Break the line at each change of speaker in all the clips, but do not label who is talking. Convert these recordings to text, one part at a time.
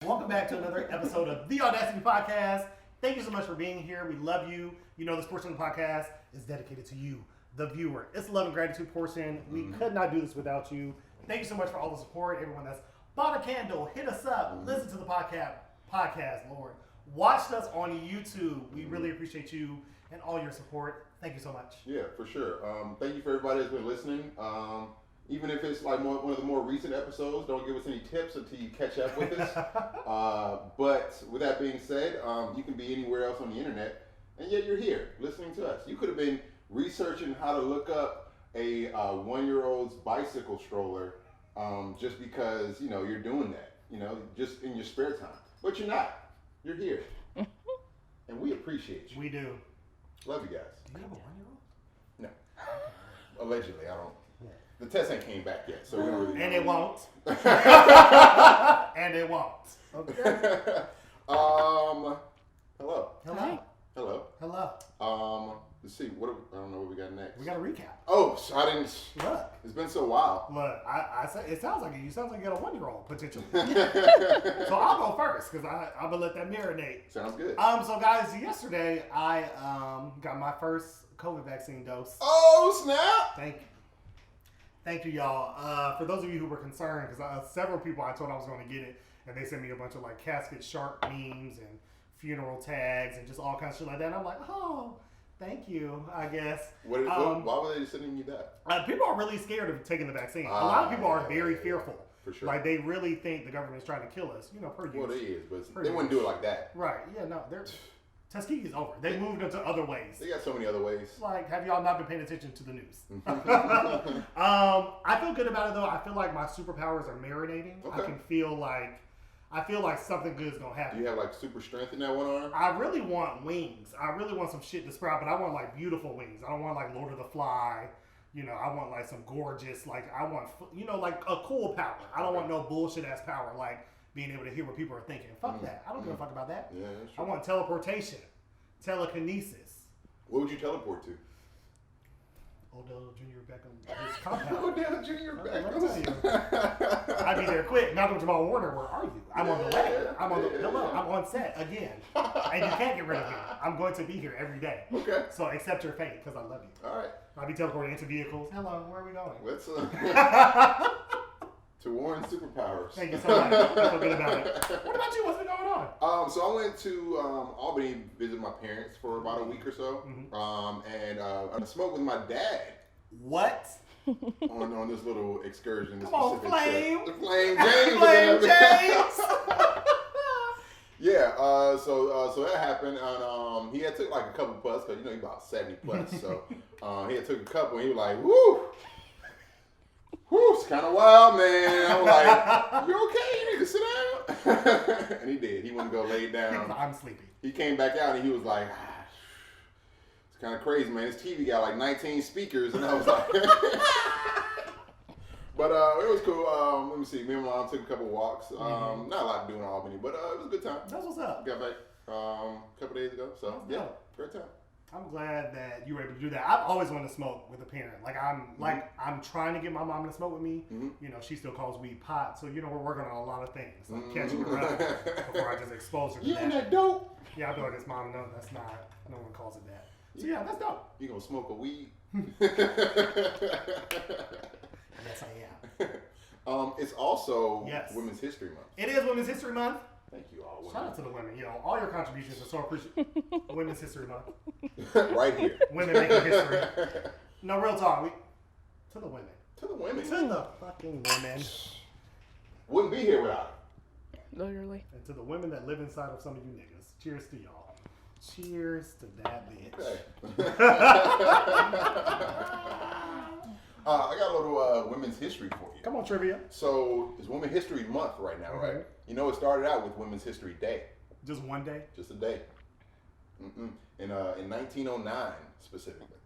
Welcome back to another episode of the Audacity Podcast. Thank you so much for being here. We love you. You know this portion of the podcast is dedicated to you, the viewer. It's the love and gratitude portion. We could not do this without you. Thank you so much for all the support. Everyone that's bought a candle, hit us up, listen to the podcast, Lord. Watched us on YouTube. We really appreciate you and all your support. Thank you so much.
Yeah, for sure. Thank you for everybody that's been listening. Even if it's like one of the more recent episodes, don't give us any tips until you catch up with us. But with that being said, you can be anywhere else on the internet, and yet you're here listening to us. You could have been researching how to look up a 1-year-old's bicycle stroller just because, you're doing that, just in your spare time. But you're not. You're here. And we appreciate you.
We do.
Love you guys.
Do you have a 1-year-old?
No. Allegedly, I don't. The test ain't came back yet, so we don't really know.
And it won't. And it won't. Okay.
Hello.
Hello.
Hello.
Hello.
Let's see. I don't know what we got next.
We got a recap.
Oh, so I didn't.
Look.
It's been so wild.
Look, I said it sounds like you sound like you got a 1-year-old potentially. So I'll go first because I'm gonna let that marinate.
Sounds good.
So guys, yesterday I got my first COVID vaccine dose.
Oh snap!
Thank you, y'all. For those of you who were concerned, because several people I told I was going to get it, and they sent me a bunch of like casket shark memes and funeral tags and just all kinds of shit like that. And I'm like, oh, thank you, I guess.
Why were they sending you that?
People are really scared of taking the vaccine. A lot of people are very fearful.
For sure.
Like they really think the government's trying to kill us. Per use.
Well, they is, but they wouldn't do it like that.
Right? Yeah. No, Tuskegee's over. They moved into other ways.
They got so many other ways.
Like, have y'all not been paying attention to the news? I feel good about it though. I feel like my superpowers are marinating.
Okay.
I feel like something good is gonna happen.
Do you have like super strength in that one arm?
I really want wings. I really want some shit to sprout, but I want like beautiful wings. I don't want like Lord of the Fly. I want like some gorgeous, I want, like a cool power. I don't want no bullshit ass power like being able to hear what people are thinking. Fuck that. I don't give a fuck about that.
Yeah, that's true.
I want teleportation, telekinesis.
What would you teleport to?
Odell Jr. Beckham, his compound.
Odell Jr.
Let me tell you. I'd be there quick. Malcolm Jamal Warner, where are you? I'm on the way. I'm on set again. And you can't get rid of me. I'm going to be here every day.
Okay.
So accept your fate, because I love you.
All right.
I'll be teleporting into vehicles. Hello, where are we going?
Let's to Warren's superpowers.
Thank you so much. I feel good about it. What about you? What's been going on?
So I went to Albany to visit my parents for about a week or so. And I smoked with my dad.
What?
on this little excursion.
Come on, Flame.
The Flame James.
Flame James.
Yeah. So that happened, and he had took like a couple puffs because he's about 70 plus. So he had took a couple, and he was like, "Woo, it's kind of wild, man." I was like, "You okay? You need to sit down." And he did. He went to go lay down.
I'm sleepy.
He came back out, and he was like, "It's kind of crazy, man. This TV got like 19 speakers," and I was like. But it was cool. Let me see. Me and my mom took a couple walks. Not a lot to do in Albany, but it was a good time.
That's what's up.
Got back a couple days ago, so yeah, great time.
I'm glad that you were able to do that. I've always wanted to smoke with a parent. I'm trying to get my mom to smoke with me. She still calls weed pot, so we're working on a lot of things. Like catching her up before I just expose her to that.
that dope.
Yeah, I feel like it's mom. No, that's not. No one calls it that. So yeah, that's dope.
You gonna smoke a weed?
Yes, I am.
It's also Women's History Month.
It is Women's History Month.
Thank you all. Women.
Shout out to the women. All your contributions are so appreciated. Women's History Month.
Right here.
Women making history. No, real talk. To the women.
To the women.
To the fucking women.
Wouldn't be here without it.
Literally.
And to the women that live inside of some of you niggas. Cheers to y'all. Cheers to that bitch.
Okay. I got a little women's history for you.
Come on, trivia.
So it's Women's History Month right now, right? It started out with Women's History Day.
Just one day?
Just a day. In 1909 specifically.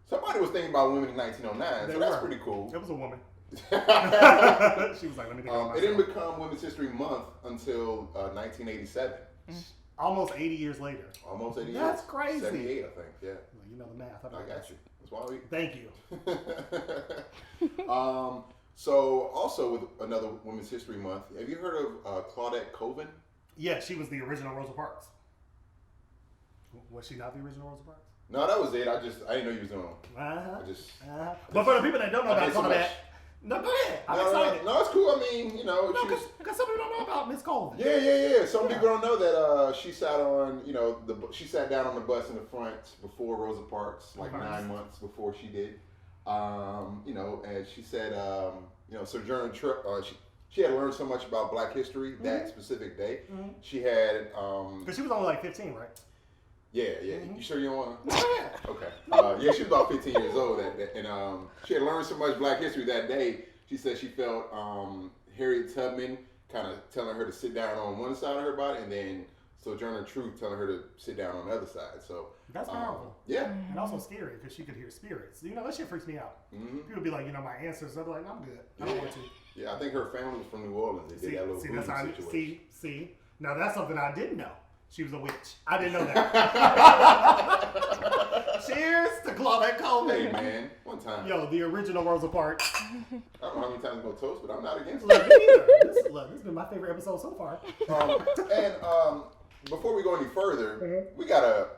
Somebody was thinking about women in 1909, so that's pretty cool.
It was a woman. She was like, let me think about myself.
It didn't become Women's History Month until 1987.
Almost 80 years later.
Almost 80 years.
That's crazy.
78, I think, yeah.
Well, you know the math.
I got you. That's why we...
Thank you.
So, also with another Women's History Month, have you heard of Claudette Colvin?
Yeah, she was the original Rosa Parks. Was she not the original Rosa Parks?
No, that was it. I didn't know you was doing.
But for the people that don't know about Claudette, no, go ahead. I'm excited.
No, it's cool. I mean, you know,
because some people don't know about Miss Colvin.
Yeah. Some people don't know that she sat on, she sat down on the bus in the front before Rosa Parks, like 9 months before she did. And she said, Sojourner Truth. She had learned so much about Black history that specific day. Mm-hmm. She had
because she was only like 15, right?
Yeah.
Mm-hmm.
You sure you don't want to? Okay. She was about 15 years old that day, and she had learned so much Black history that day. She said she felt Harriet Tubman kind of telling her to sit down on one side of her body, and then Sojourner Truth telling her to sit down on the other side. So
that's powerful.
Yeah,
and also scary because she could hear spirits. That shit freaks me out. Mm-hmm. People be like, my ancestors. I'll be like, I'm good. I don't want to.
Yeah, I think her family was from New Orleans. They did that little situation.
See. Now that's something I didn't know. She was a witch. I didn't know that. Cheers to Claudette Colvin.
Hey, man. One time.
Yo, the original Rosa Parks.
I don't know how many times I'm going to toast, but I'm not against it.
Me either. This has been my favorite episode so far.
Before we go any further, we got to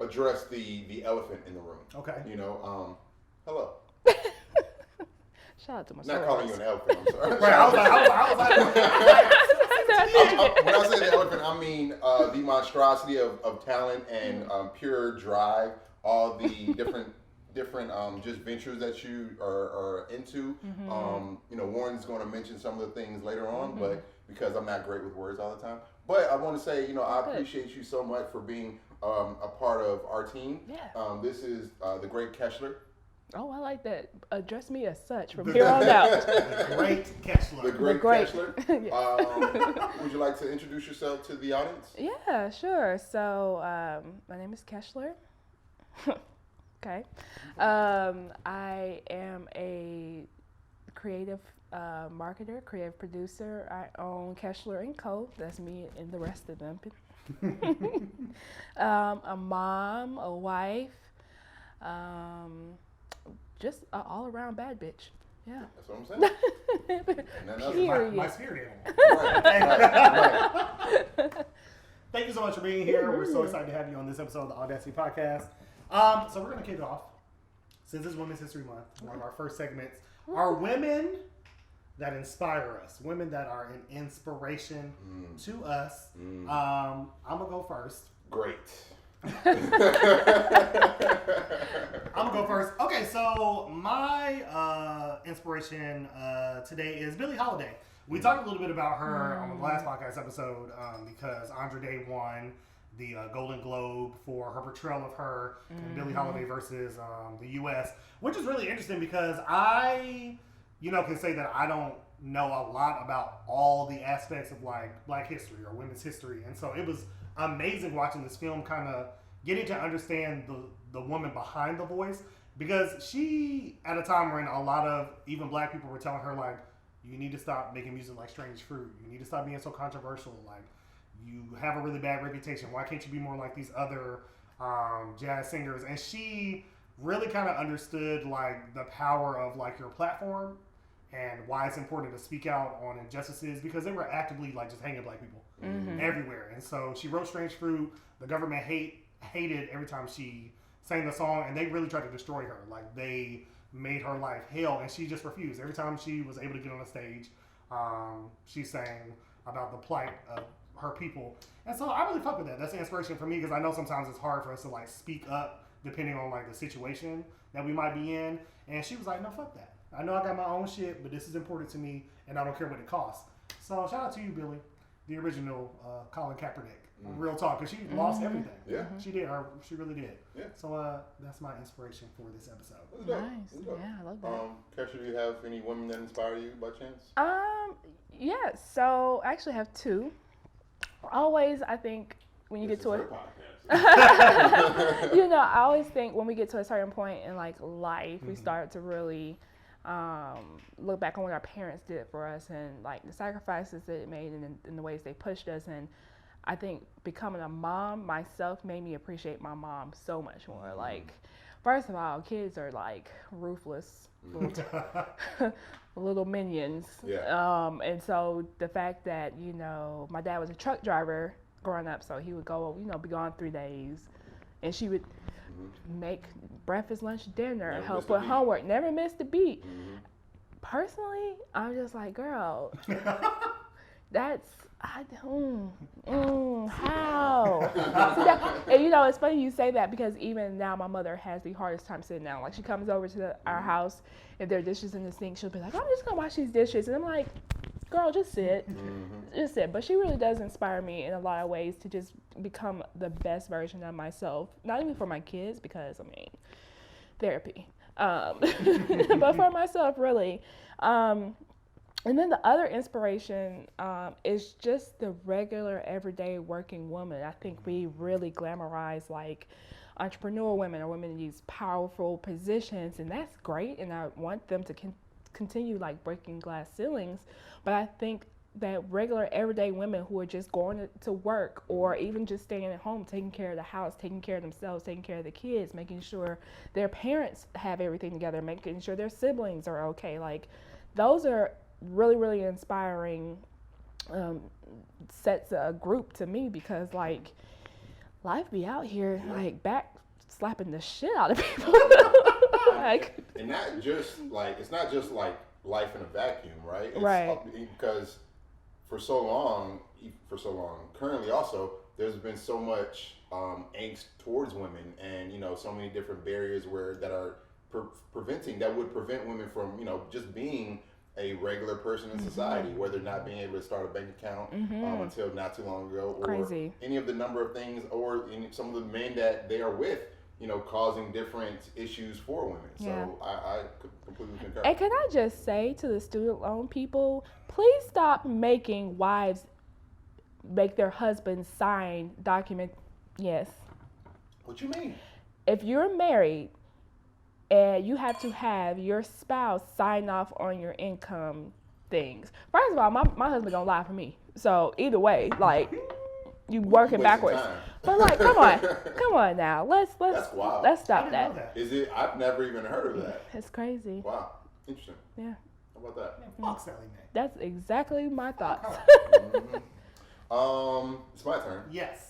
address the elephant in the room.
Okay.
Hello.
Shout out to my
Not calling you an elephant, I'm sorry.
Right, I was like,
when I say the elephant, I mean the monstrosity of talent and pure drive, all the different just ventures that you are into. Mm-hmm. Warren's going to mention some of the things later on, but because I'm not great with words all the time. But I want to say, I appreciate you so much for being a part of our team.
Yeah.
This is the great Keschler.
Oh, I like that. Address me as such from here on out.
The great Keschler.
The great Keschler. Would you like to introduce yourself to the audience?
Yeah, sure. So, my name is Keschler. Okay. I am a creative marketer, creative producer. I own Keschler & Co. That's me and the rest of them. A mom, a wife, just an all-around bad bitch. Yeah.
That's what I'm saying.
Period.
My spirit animal. Thank you so much for being here. We're so excited to have you on this episode of the Audacity podcast. So we're going to kick it off. Since it's Women's History Month, one of our first segments are women that inspire us, women that are an inspiration to us. I'm going to go first.
Great.
I'm gonna go first. Okay, so my inspiration today is Billie Holiday. We talked a little bit about her on the last podcast episode because Andra Day won the Golden Globe for her portrayal of her in Billie Holiday versus the U.S., which is really interesting because I, can say that I don't know a lot about all the aspects of like Black history or women's history, and so it was amazing watching this film, kind of getting to understand the woman behind the voice, because she, at a time when a lot of even Black people were telling her, like, you need to stop making music like Strange Fruit, you need to stop being so controversial, like, you have a really bad reputation, why can't you be more like these other jazz singers? And she really kind of understood like the power of like your platform and why it's important to speak out on injustices, because they were actively like just hanging Black people everywhere. And so she wrote Strange Fruit. The government hated every time she sang the song, and they really tried to destroy her. Like, they made her life hell, and she just refused. Every time she was able to get on a stage, she sang about the plight of her people. And so I really fuck with that. That's an inspiration for me, because I know sometimes it's hard for us to like speak up depending on like the situation that we might be in. And she was like, no, fuck that. I know I got my own shit, but this is important to me, and I don't care what it costs. So shout out to you, Billie, the original Colin Kaepernick. Real talk, because she lost everything.
Yeah,
she did. She really did.
Yeah.
So that's my inspiration for this episode.
Nice. Yeah, I love that.
Keschler, do you have any women that inspire you by chance?
Yeah. So I actually have two. Always, I think when you get to it. I always think when we get to a certain point in like life, we start to really look back on what our parents did for us and like the sacrifices that it made and the ways they pushed us. And I think becoming a mom myself made me appreciate my mom so much more. Like First of all, kids are like ruthless little minions.
Yeah.
And so the fact that, my dad was a truck driver growing up, so he would go, be gone 3 days, and she would make breakfast, lunch, dinner,
Never
help
missed a
with
beat.
homework, never missed a beat.
Mm-hmm.
Personally, I'm just like, girl, that's, how? And it's funny you say that, because even now my mother has the hardest time sitting down. Like, she comes over to our house, if there are dishes in the sink, she'll be like, I'm just gonna wash these dishes. And I'm like, girl, just sit. Just sit. But she really does inspire me in a lot of ways to just become the best version of myself. Not even for my kids, because, therapy. But for myself, really. And then the other inspiration is just the regular, everyday working woman. I think we really glamorize like entrepreneur women or women in these powerful positions, and that's great. And I want them to continue like breaking glass ceilings. But I think that regular, everyday women who are just going to work, or even just staying at home, taking care of the house, taking care of themselves, taking care of the kids, making sure their parents have everything together, making sure their siblings are okay. Like, those are really, really inspiring sets a group to me, because like life be out here like back slapping the shit out of people. Like,
and not just like, it's not just like life in a vacuum, right? It's
Right.
Because for so long, currently also, there's been so much angst towards women, and so many different barriers that are would prevent women from just being a regular person in society, whether not being able to start a bank account until not too long ago, or
Crazy.
any of the number of things, or some of the men that they are with, causing different issues for women.
Yeah.
So I completely concur.
and can I just say to the student loan people, please stop making wives make their husbands sign document. Yes.
What you mean?
If you're married and you have to have your spouse sign off on your income things. First of all, my husband gonna lie for me. So either way, like, you working
Wasting
backwards.
time.
But like, come on now. Let's
That's wild.
let's
I
stop
didn't know
that.
that.
Is it? I've never even heard of that.
It's crazy.
Wow, interesting.
Yeah.
How about that?
Man, fuck Sally Mae.
That's exactly my thoughts.
It's my turn.
Yes.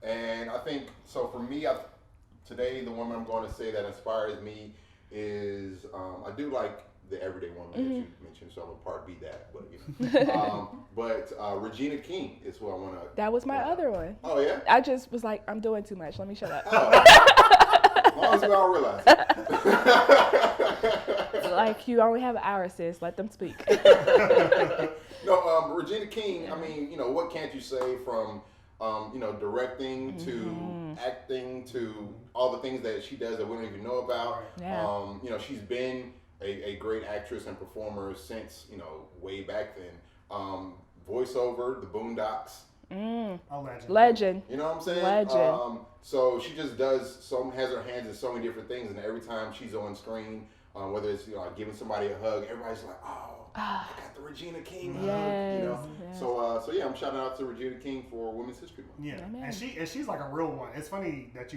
And I think so. For me, today the woman I'm going to say that inspires me is I do like the everyday woman that you mentioned, so I'm gonna part B that. But Regina King is who I want to.
That was my other one.
Oh yeah.
I just was like, I'm doing too much. Let me shut up.
As long as we all realize it.
Like, you only have an hour, sis. Let them speak.
No, Regina King. I mean, what can't you say from directing to acting to all the things that she does that we don't even know about.
Yeah.
She's been a great actress and performer since, way back then. Voiceover, The Boondocks.
A legend.
Legend.
You know what I'm saying?
Legend.
So she just has her hands in so many different things, and every time she's on screen, whether it's giving somebody a hug, everybody's like, oh, I got the Regina King hug.
Yes.
So yeah, I'm shouting out to Regina King for Women's History Month.
Yeah,
Amen.
and she's like a real one. It's funny that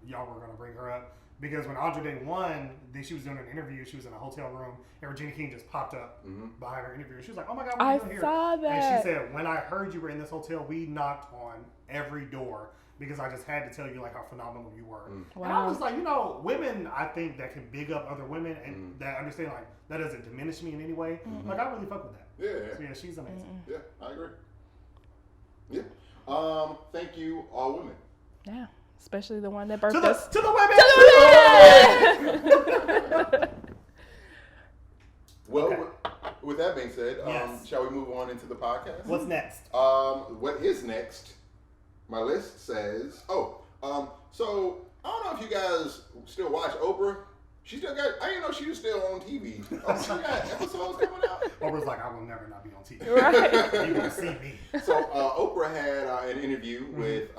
y'all were gonna bring her up, because when Andre Day won, she was doing an interview. She was in a hotel room, and Regina King just popped up behind her interview. She was like, "Oh my God, what are you doing here?"
saw that.
And she said, "When I heard you were in this hotel, we knocked on every door, because I just had to tell you like how phenomenal you were." And I was just like, women, I think that can big up other women and that understand like that doesn't diminish me in any way. Like, I really fuck with that.
Yeah.
So yeah, she's amazing.
Yeah, I agree. Yeah. Thank you, all women.
Yeah. Especially the one that birthed
To
us.
the women.
Well,
Okay.
with that being said,
Yes.
shall we move on into the podcast?
What's next?
What is next? My list says, so I don't know if you guys still watch Oprah. She still got, I didn't know she was still on TV. Oh, she got episodes coming out.
Oprah's like, I will never not be on TV.
Right.
You will see me.
So Oprah had an interview with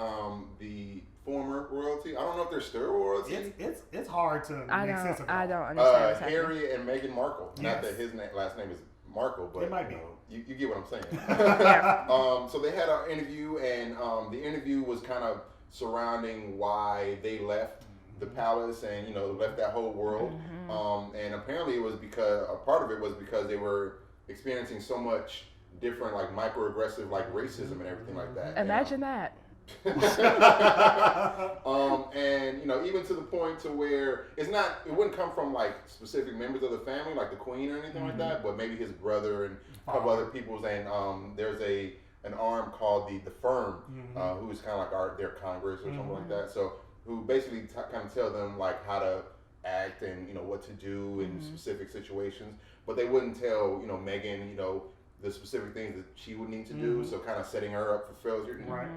the former royalty. I don't know if they're still royalty.
It's hard to make sense of it.
I don't understand what's happening.
Harry and Meghan Markle.
Yes.
Not that his last name is Markle, but
It might be.
You get what I'm saying.
Yeah.
So they had an interview, and the interview was kind of surrounding why they left the palace and left that whole world. And apparently it was because a part of it was because they were experiencing so much different like microaggressive like racism and everything like that.
Imagine that.
And even to the point to where it wouldn't come from like specific members of the family like the queen or anything like that, but maybe his brother and a couple other people's. And there's an arm called the firm, who's kind of like their Congress or something like that. So who basically kind of tell them like how to act and what to do in specific situations, but they wouldn't tell Meghan the specific things that she would need to do. So kind of setting her up for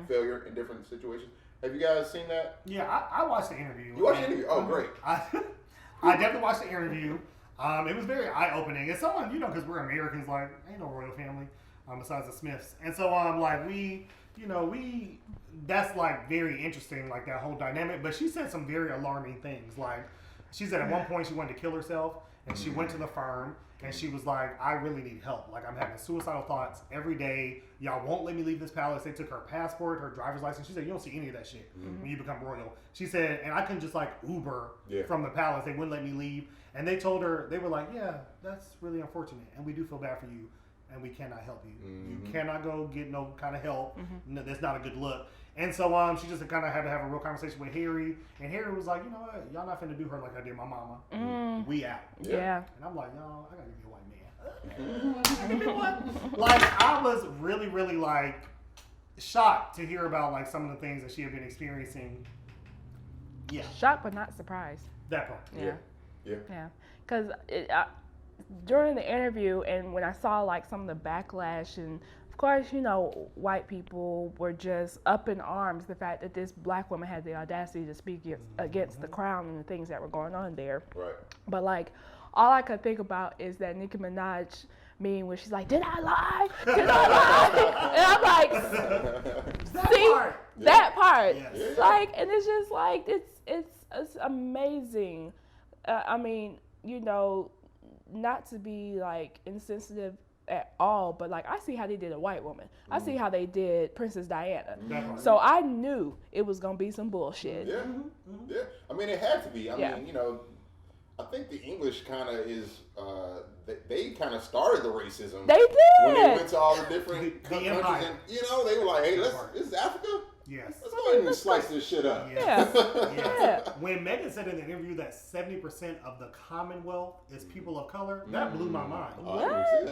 failure in different situations. Have you guys seen that?
Yeah, I watched the interview.
You watched the interview? Oh, great.
I definitely watched the interview. It was very eye-opening. As someone, because we're Americans, like, ain't no royal family besides the Smiths. And so, like, that's, like, very interesting, like, that whole dynamic. But she said some very alarming things. Like, she said at one point she wanted to kill herself, and she went to the firm, and she was like, I really need help. Like, I'm having suicidal thoughts every day. Y'all won't let me leave this palace. They took her passport, her driver's license. She said, you don't see any of that shit when you become royal. She said, and I couldn't just, like, Uber from the palace. They wouldn't let me leave. And they told her, they were like, yeah, that's really unfortunate. And we do feel bad for you. And we cannot help you. You cannot go get no kind of help. No, that's not a good look. And so she just kind of had to have a real conversation with Harry. And Harry was like, you know what? Y'all not finna do her like I did my mama. We out.
Yeah.
And I'm like, y'all, I gotta give you a white man. Like, I was really, really, like, shocked to hear about, like, some of the things that she had been experiencing. Yeah.
Shocked but not surprised.
That part.
Yeah. Because during the interview and when I saw, like, some of the backlash, and of course, white people were just up in arms the fact that this black woman had the audacity to speak against the crown and the things that were going on there.
Right.
But, like, all I could think about is that Nicki Minaj meme where she's like, did I lie? Did I lie? And I'm like, that part.
Yes.
Like, and it's just like, it's amazing. I mean, not to be like insensitive at all, but like I see how they did a white woman. I see how they did Princess Diana. So I knew it was gonna be some bullshit.
Yeah, yeah. I mean, it had to be. I mean, I think the English kind of is. They kind of started the racism.
They did
when they went to all the different countries,
empire.
and they were like, "Hey, this is Africa.
Yes.
Let's go ahead and slice this shit up."
Yeah.
When Meghan said in the interview that 70% of the Commonwealth is people of color, that blew my mind.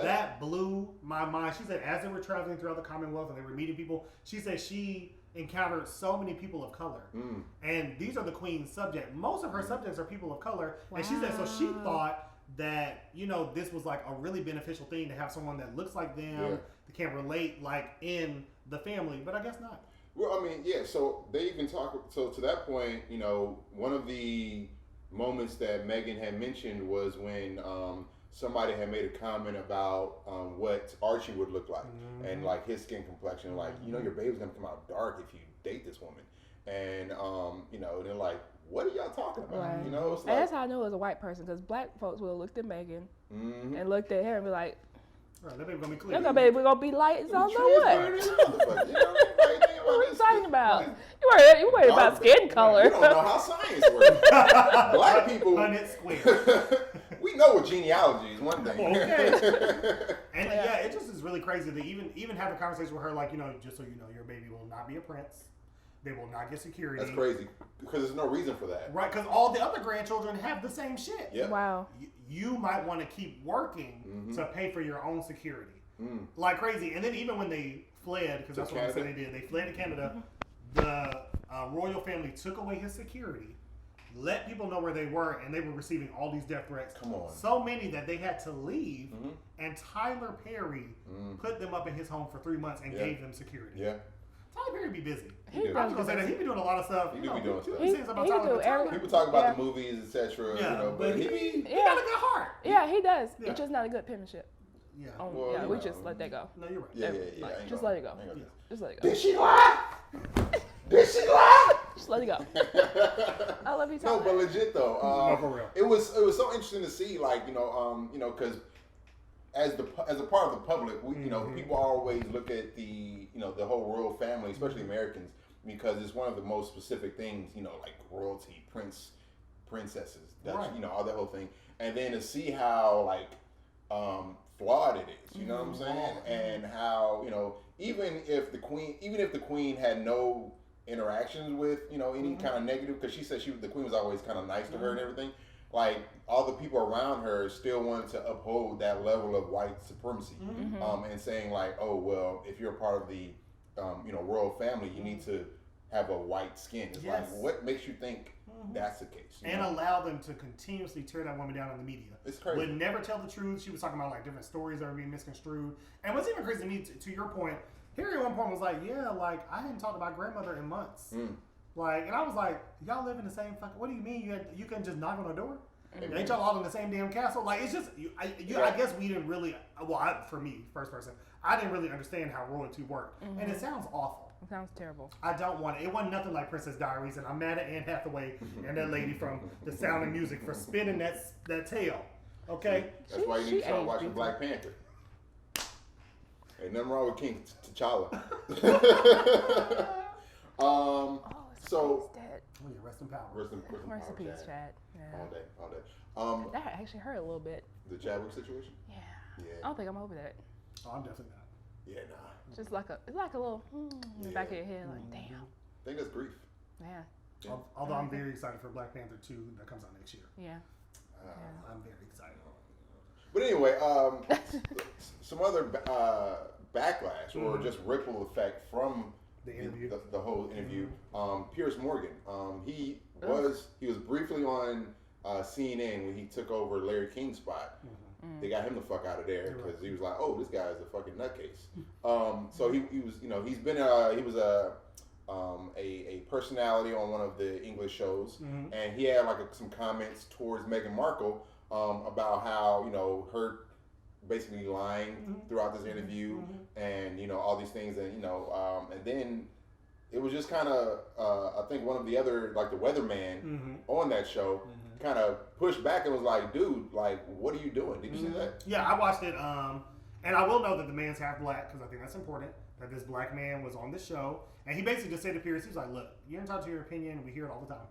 That blew my mind. She said as they were traveling throughout the Commonwealth and they were meeting people, she said she encountered so many people of color. And these are the Queen's subjects. Most of her subjects are people of color. And she said so she thought that, this was like a really beneficial thing to have someone that looks like them, that can relate like in the family, but I guess not.
Well, I mean, yeah, so they even talk, so to that point, one of the moments that Meghan had mentioned was when somebody had made a comment about what Archie would look like and like his skin complexion, like, your baby's gonna come out dark if you date this woman. And, they're like, what are y'all talking about?
Right.
It's like,
and that's how I knew it was a white person, because black folks would have looked at Meghan and looked at her and be like,
right, that baby gonna be clear.
that baby gonna be light as I don't know what. What are you talking about? You worried about skin color.
You don't know how science works. Black people, we know what genealogy is, one thing.
Okay. And it just is really crazy to even have a conversation with her, like, just so you know, your baby will not be a prince. They will not get security.
That's crazy, because there's no reason for that.
Right, because all the other grandchildren have the same shit.
Yep.
Wow.
You might want to keep working to pay for your own security. Like crazy. And then even when they fled, because that's what they said they did, they fled to Canada, the royal family took away his security, let people know where they were, and they were receiving all these death threats.
Come on.
So many that they had to leave, and Tyler Perry put them up in his home for 3 months and gave them security.
Yeah.
Tyler Perry be busy.
He
I was gonna say that he be doing a lot of stuff.
He do be doing stuff.
People
talk about the movies, etc.
But he got a good heart.
Yeah, he does.
Yeah.
It's just not a good penmanship.
Yeah.
We just let that go.
No, you're right.
Yeah.
Just let it go. Just let it
Did
go.
she lie? Did she lie?
Just let it go. I love you,
No,
Tyler.
but legit though.
No, for real.
It was so interesting to see, like, because as a part of the public, we people always look at the the whole royal family, especially Americans, because it's one of the most specific things, like royalty, prince, princesses. That
Right.
all that whole thing, and then to see how like flawed it is. You know what I'm saying? And how even if the queen had no interactions with any kind of negative, because she said the queen was always kind of nice to her and everything. Like all the people around her still wanted to uphold that level of white supremacy, and saying like, oh well, if you're a part of the royal family, you need to have a white skin. It's like, what makes you think that's the case?
And allow them to continuously tear that woman down in the media.
It's crazy.
Would never tell the truth. She was talking about like different stories that were being misconstrued. And what's even crazy to me, to your point, Harry at one point was like, yeah, like I hadn't talked to my grandmother in months. Like, and I was like, y'all live in the same fucking. What do you mean you couldn't just knock on a door? Ain't y'all all in the same damn castle? Like, it's just, I guess we didn't really. Well, for me, first person, I didn't really understand how royalty worked, and it sounds awful.
It sounds terrible.
I don't want it. It wasn't nothing like Princess Diaries, and I'm mad at Anne Hathaway and that lady from The Sound of Music for spinning that tail. Okay,
that's why you need to start watching Black Panther. Ain't nothing wrong with King T'Challa. So.
Dead.
Oh, yeah, rest in power.
Rest in
peace, Chad. Yeah.
All day.
That actually hurt a little bit.
The Chadwick situation.
Yeah. I don't think I'm over that.
Oh, I'm definitely not.
Yeah, nah.
Just like it's like a little in the back of your head, like damn.
I think that's grief.
Yeah.
Although I'm very excited for Black Panther 2 that comes out next year.
Yeah.
I'm very excited.
But anyway, some other backlash or just ripple effect from
The interview.
The whole interview. Piers Morgan. He was briefly on CNN when he took over Larry King's spot. They got him the fuck out of there because he was like, "Oh, this guy is a fucking nutcase." So he was, he was a personality on one of the English shows, and he had like some comments towards Meghan Markle about how her basically lying throughout this interview, and all these things, and and then it was just kind of I think one of the other like the weatherman on that show kind of pushed back and was like, dude, like what are you doing? Did you see that?
Yeah, I watched it, and I will know that the man's half black because I think that's important. That this black man was on the show, and he basically just said to Pierce, he was like, "Look, you're entitled to your opinion. We hear it all the time."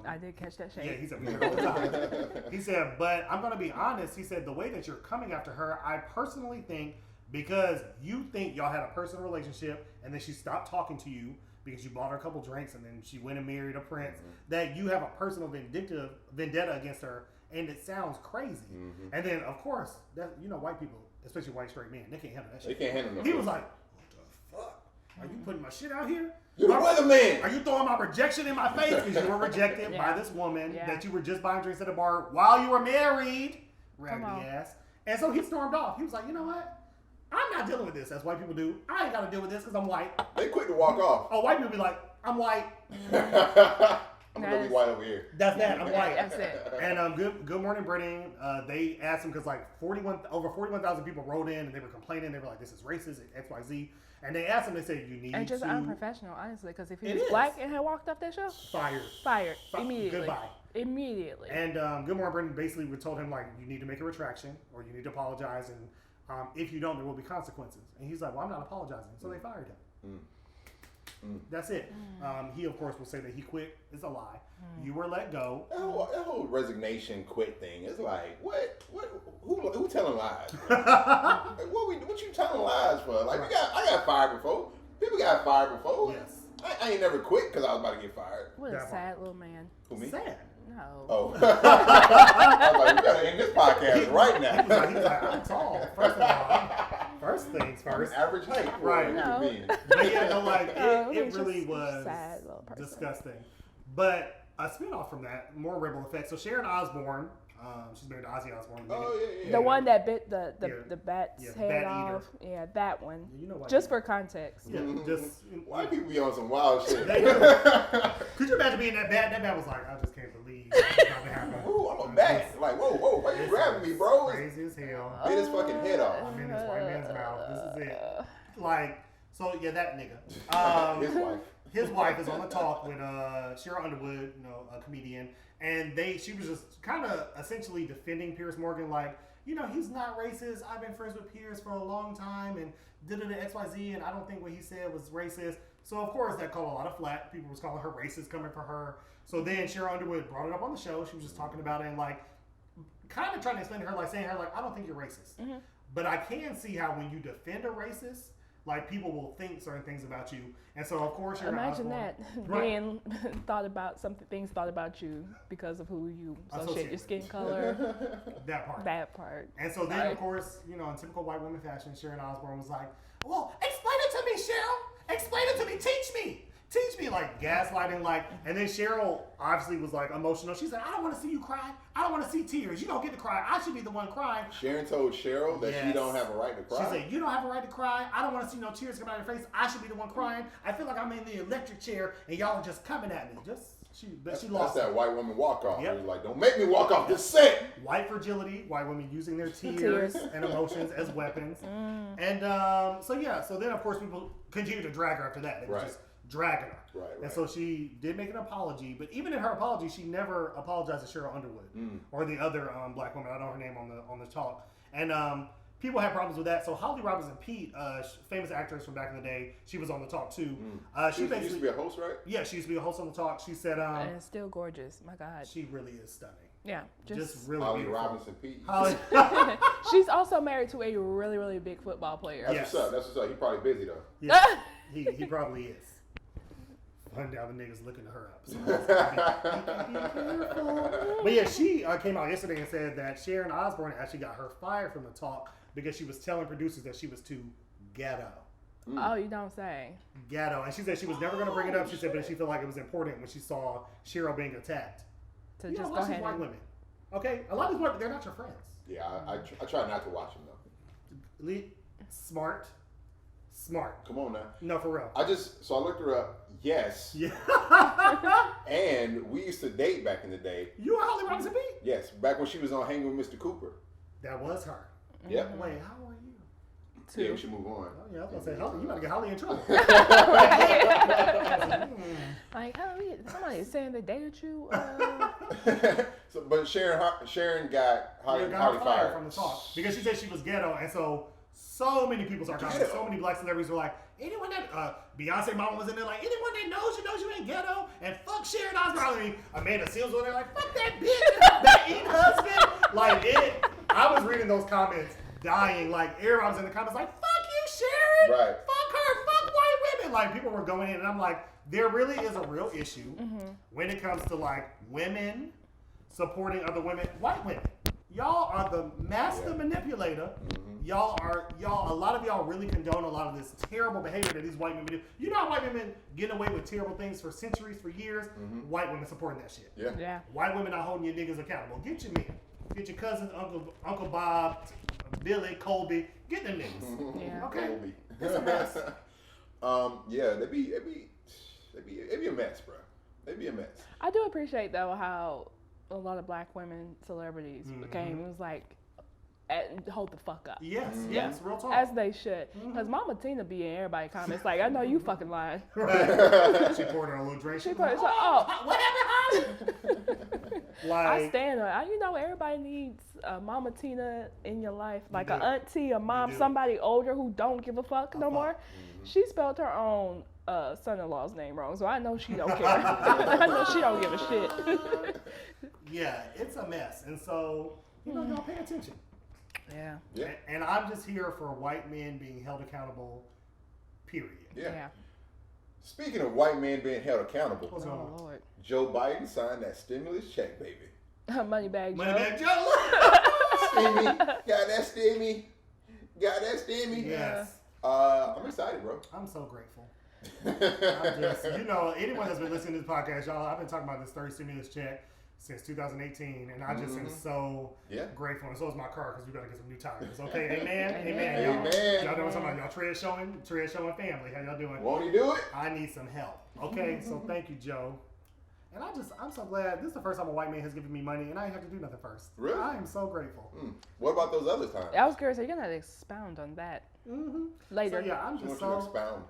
I did catch that shade.
Yeah, he said we hear it all the time. He said, "But I'm going to be honest." He said, "The way that you're coming after her, I personally think because you think y'all had a personal relationship, and then she stopped talking to you because you bought her a couple drinks, and then she went and married a prince, that you have a personal vendetta against her, and it sounds crazy." And then, of course, that white people, especially white straight men, they can't handle that shit.
They can't handle no.
He was like, "What the fuck? Are you putting my shit out here?
You're the weatherman.
Are you throwing my rejection in my face because you were rejected by this woman that you were just buying drinks at a bar while you were married, raggedy ass?" And so he stormed off. He was like, "You know what? I'm not dealing with this as white people do. I ain't got to deal with this because I'm white."
They quick to walk off.
Oh, white people be like, "I'm white."
I'm gonna be white over here.
That's that. I'm white.
That's it.
And Good Morning Britain, they asked him because like over 41,000 people wrote in and they were complaining. They were like, "This is racist, X, Y, Z." And they asked him. They said, "You need
and just
to
unprofessional, honestly, because if he was black and had walked off that show, fired immediately.
Goodbye.
Immediately."
And Good Morning Britain basically told him like, "You need to make a retraction or you need to apologize, and if you don't, there will be consequences." And he's like, "Well, I'm not apologizing." So they fired him. That's it. He, of course, will say that he quit. It's a lie. You were let go.
That whole resignation quit thing is like, what? Who telling lies? Like, what you telling lies for? Like, I got fired before. People got fired before.
Yes.
I ain't never quit because I was about to get fired.
What a sad little man.
Who, me?
Sad.
No.
Oh. I was like, we gotta end this podcast right now.
He was like, "I'm tall. First of all, first things first."
Average height.
Right.
No.
But yeah, no, like it
he's
really
just
was
sad little person.
disgusting. But a spin-off from that, more ripple effect. So Sharon Osbourne, she's married to Ozzy Osbourne.
Oh yeah.
The one that bit the bat's
Yeah,
head
bat
off.
eater.
Yeah, that one.
You know what?
Just for context.
Yeah, just
White people be on some wild shit.
Could you imagine being that bat? That bat was like, "I just can't believe this is about to happen."
Ooh, I'm a bat. Like, whoa, why you grabbing me, bro?
Crazy as hell.
Bit his fucking head off.
I'm in this white man's mouth. This is it. Like, so yeah, that nigga.
His wife.
His wife is on the talk with Cheryl Underwood, a comedian, and she was just kind of essentially defending Piers Morgan, like, he's not racist. I've been friends with peers for a long time and did it at XYZ, and I don't think what he said was racist. So, of course, that caught a lot of flack. People was calling her racist coming for her. So then Cheryl Underwood brought it up on the show. She was just talking about it and, like, kind of trying to explain to her, like, saying to her, like, I don't think you're racist. Mm-hmm. But I can see how when you defend a racist, like, people will think certain things about you. And so, of course, you're
imagine that being thought about you because of who you associate your skin color. That part.
And so then, of course, in typical white woman fashion, Sharon Osbourne was like, well, explain it to me, Cheryl. Explain it to me. Teach me, like, gaslighting, like, and then Cheryl obviously was, like, emotional. She said, I don't want to see you cry. I don't want to see tears. You don't get to cry. I should be the one crying.
Sharon told Cheryl that she don't have a right to cry.
She said, you don't have a right to cry. I don't want to see no tears come out of your face. I should be the one crying. I feel like I'm in the electric chair, and y'all are just coming at me. She lost
That's that white woman walk off. Yep. Like, don't make me walk off this set.
White fragility, white women using their tears and emotions as weapons. And so then, of course, people continue to drag her after that. They were just dragging her.
Right.
And so she did make an apology, but even in her apology, she never apologized to Cheryl Underwood or the other black woman. I don't know her name on the talk. And people had problems with that. So Holly Robinson Pete, famous actress from back in the day, she was on the talk too.
She used to be a host, right?
Yeah, she used to be a host on the talk. She said,
and still gorgeous. My God.
She really is stunning.
Yeah,
just really
Holly
beautiful.
Robinson Pete.
She's also married to a really, really big football player.
That's what's up. He's probably busy though.
Yeah, he probably is. Hunting down the niggas looking to her up. So be careful. But yeah, she came out yesterday and said that Sharon Osbourne actually got her fired from the talk because she was telling producers that she was too ghetto.
Oh, you don't say.
Ghetto. And she said she was never going to bring it up. She said, but she felt like it was important when she saw Cheryl being attacked.
To just go ahead.
White women. Okay? A lot of these women, they're not your friends.
Yeah, I try not to watch them though.
Smart.
Come on now.
No, for real.
I looked her up. Yes.
Yeah.
And we used to date back in the day.
You and Holly Robinson Pete?
Yes, back when she was on Hanging with Mr. Cooper.
That was her.
Yep.
Wait, how old are you?
2.
Yeah, we should move on.
Oh, yeah, I was going to say, Holly, you got to get Holly in trouble.
Like, somebody saying they dated you.
But Sharon got Holly fired
from the talk because she said she was ghetto, and so many people started commenting. So many black celebrities were like, anyone that Beyonce mama was in there like, anyone that knows you ain't ghetto, and fuck Sharon Osbourne. I mean, Amanda Seals was there like, fuck that bitch, that eating husband. Like it. I was reading those comments, dying. Like everybody was in the comments like, fuck you, Sharon.
Right.
Fuck her. Fuck white women. Like people were going in, and I'm like, there really is a real issue when it comes to like women supporting other women, white women. Y'all are the master manipulator. Y'all, a lot of y'all really condone a lot of this terrible behavior that these white women do. You know how white women getting away with terrible things for centuries, for years? White women supporting that shit.
Yeah.
White women not holding your niggas accountable. Get your men. Get your cousins, Uncle Bob, Billy, Colby. Get them niggas.
Yeah.
Okay?
Colby.
It's a mess.
Yeah, it'd be a mess, bro. It'd be a mess.
I do appreciate, though, how a lot of black women celebrities came. It was like, hold the fuck up.
Yes, real talk.
As they should. Because Mama Tina be in everybody's comments like, I know you fucking lying.
Right. She poured her a little drink.
She poured her,
what happened,
like, I stand on it. You know, everybody needs a Mama Tina in your life. Like an auntie, a mom, somebody older who don't give a fuck no more. She spelled her own son-in-law's name wrong, so I know she don't care. I know she don't give a shit.
Yeah, it's a mess. And so, y'all pay attention.
Yeah.
And I'm just here for white men being held accountable, period.
Yeah.
Speaking of white men being held accountable,
What's going on?
Lord.
Joe Biden signed that stimulus check, baby.
Moneybag Joe.
Moneybag Joe.
Stimmy. Got that stimmy.
Yes.
I'm excited, bro.
I'm so grateful. I'm just, anyone that's been listening to this podcast, y'all, I've been talking about this third stimulus check since 2018, and I just am so grateful, and so is my car, because we got to get some new tires. Okay, amen, y'all.
Amen.
Y'all know what I'm talking about. Y'all tread showing family. How y'all doing?
Won't he do it?
I need some help. Okay, so thank you, Joe. And I'm so glad. This is the first time a white man has given me money, and I didn't have to do nothing first.
Really?
I am so grateful.
What about those other times?
I was curious, are you going to expound on that later?
So yeah, I'm just
so... expound.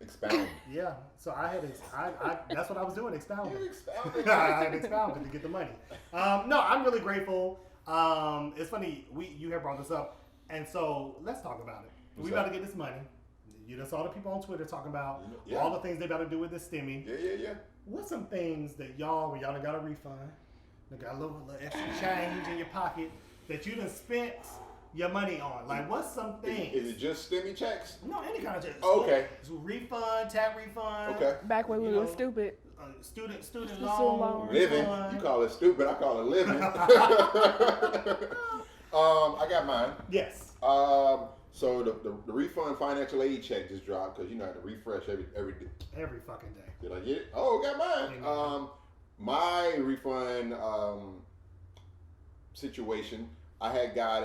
Expound.
Yeah. So I had that's what I was doing, expounding.
You expounded.
I had expounded to get the money. No, I'm really grateful. It's funny you have brought this up, and so let's talk about it. We about to get this money. You just saw the people on Twitter talking about all the things they about to do with this stimmy.
Yeah.
What's some things that y'all done got a refund, they got a little extra change in your pocket that you done spent your money on? Like, what's some things?
Is it just stimmy checks?
No, any kind of checks.
Oh, okay.
So refund, tax refund.
Okay.
Back when we were stupid.
Student loan.
Living.
Refund.
You call it stupid. I call it living. I got mine.
Yes.
So the refund financial aid check just dropped because I have to refresh every
fucking day.
Did I get it? Oh, got mine. My refund situation, I had got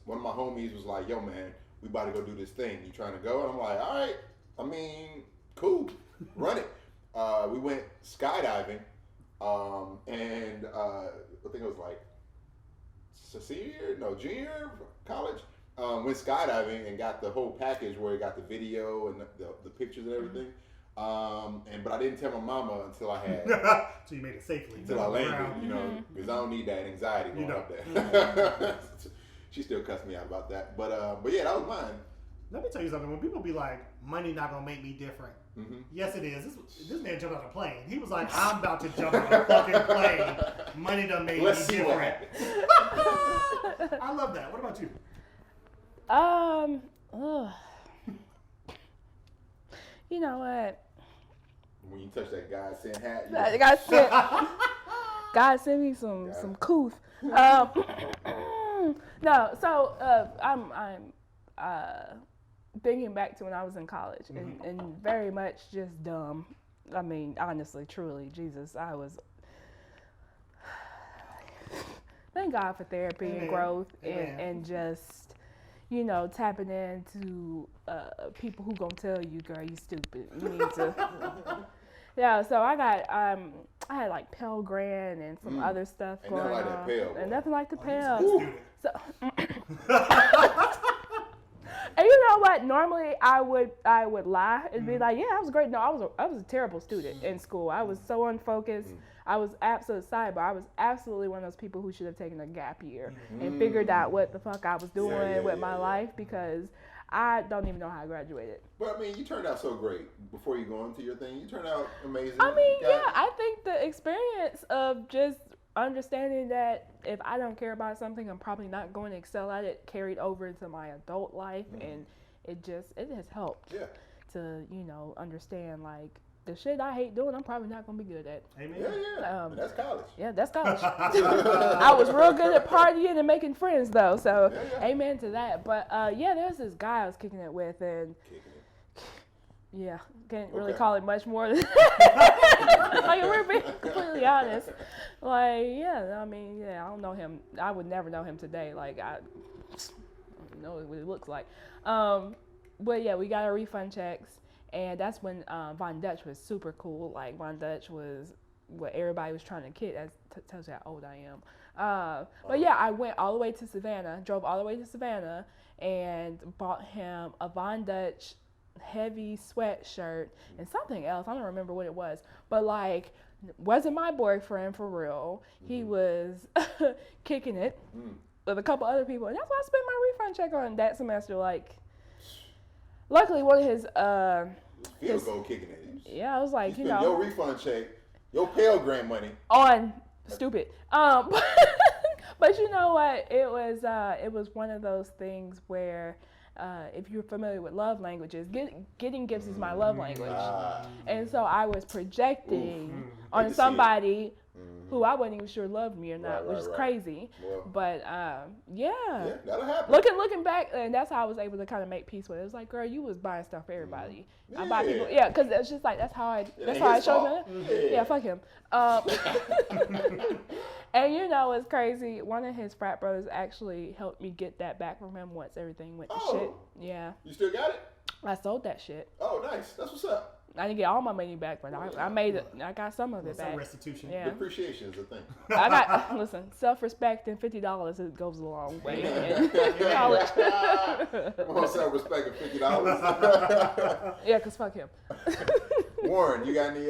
one of my homies was like, "Yo, man, we about to go do this thing. You trying to go?" And I'm like, "All right. I mean, cool. Run it." We went skydiving, and I think it was like junior college. Went skydiving and got the whole package where it got the video and the pictures and everything. But I didn't tell my mama until I had.
So you made it safely.
Until I landed, because I don't need that anxiety going up there. She still cussed me out about that. But yeah, that was mine.
Let me tell you something. When people be like, money not gonna make me different. Mm-hmm. Yes, it is. This man jumped out of a plane. He was like, I'm about to jump out of a fucking plane. Money done made me different. I love that. What about you?
You know what?
When you touch that God sent hat,
God sent me some couth. No, so I'm thinking back to when I was in college and very much just dumb. I mean, honestly, truly, Jesus, I was. Thank God for therapy and growth and just. Tapping into people who gonna tell you, girl, you stupid. You need to. Yeah, so I had like Pell Grant and some other stuff
and
going
like
on,
Pell,
and nothing like the Pell. So, and you know what? Normally I would lie and be like, yeah, I was great. No, I was a terrible student in school. I was so unfocused. I was absolutely but I was absolutely one of those people who should have taken a gap year and figured out what the fuck I was doing with my life because I don't even know how I graduated.
But I mean, you turned out so great before you go into your thing. You turned out amazing.
I mean, I think the experience of just understanding that if I don't care about something, I'm probably not going to excel at it carried over into my adult life, and it has helped to understand like. The shit I hate doing, I'm probably not gonna be good at.
Amen.
Yeah. That's college.
Yeah, that's college. I was real good at partying and making friends, though. So, amen to that. But there's this guy I was kicking it with, and can't really call it much more than. Like, we're being completely honest. Like, I don't know him. I would never know him today. Like, I don't know what it looks like. But yeah, we got our refund checks. And that's when Von Dutch was super cool. Like, Von Dutch was what everybody was trying to kid. That tells you how old I am. But yeah, I went all the way to Savannah, drove all the way to Savannah, and bought him a Von Dutch heavy sweatshirt and something else. I don't remember what it was. But, like, wasn't my boyfriend for real. He was kicking it with a couple other people. And that's why I spent my refund check on that semester. Like, luckily, one of his
field goal kicking it.
Yeah, I was like,
your refund check, your Pell Grant money
on stupid. But you know what? It was one of those things where if you're familiar with love languages, getting gifts is my love language, and so I was projecting on somebody who I wasn't even sure loved me or not, which is crazy. Well, but
that'll happen.
Looking back, and that's how I was able to kind of make peace with it. It was like, girl, you was buying stuff for everybody. I buy people, because it's just like that's how I showed him. Yeah, fuck him. And it's crazy. One of his frat brothers actually helped me get that back from him once everything went to shit. Yeah.
You still got it?
I sold that shit.
Oh, nice. That's what's up.
I didn't get all my money back, but I made it. I got some of it back.
Some restitution.
Yeah.
Depreciation is a thing.
I got self-respect and $50. It goes a long way in college.
Come on, self-respect and $50.
Yeah, cause fuck him.
Warren, you got any?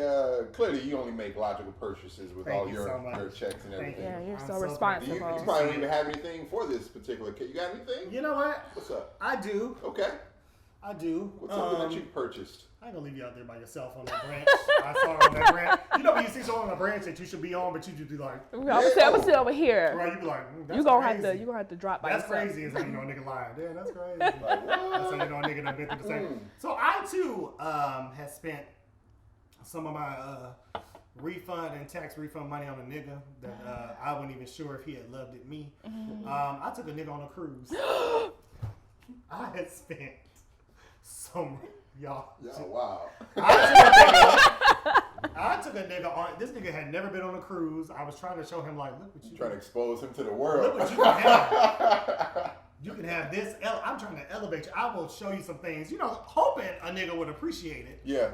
Clearly, you only make logical purchases with
Thank
all
you
your
so much.
your checks and everything.
Yeah, you're
I'm
so
so
responsible.
You probably don't even have anything for this particular case. You got anything?
You know what?
What's up?
I do.
Okay.
I do.
What's something that you purchased?
I ain't gonna leave you out there by yourself on that branch. I saw her on that branch. You know when you see someone on a branch that you should be on, but you just be like,
I'm gonna sit over here.
right? You be like, that's
You gonna
crazy.
have to drop by
That's
yourself.
crazy. Is how you know a nigga lying. Damn, that's crazy.
Like, what?
That's how you know a nigga done been through the same. So I too had spent some of my refund and tax refund money on a nigga that I wasn't even sure if he had loved it me. I took a nigga on a cruise. I had spent some y'all.
Yeah, wow.
I took a nigga on. This nigga had never been on a cruise. I was trying to show him like, look what you
Trying to
can-
expose him to the world.
Look what you can have. You can have this. I'm trying to elevate you. I will show you some things. You know, hoping a nigga would appreciate it.
Yeah.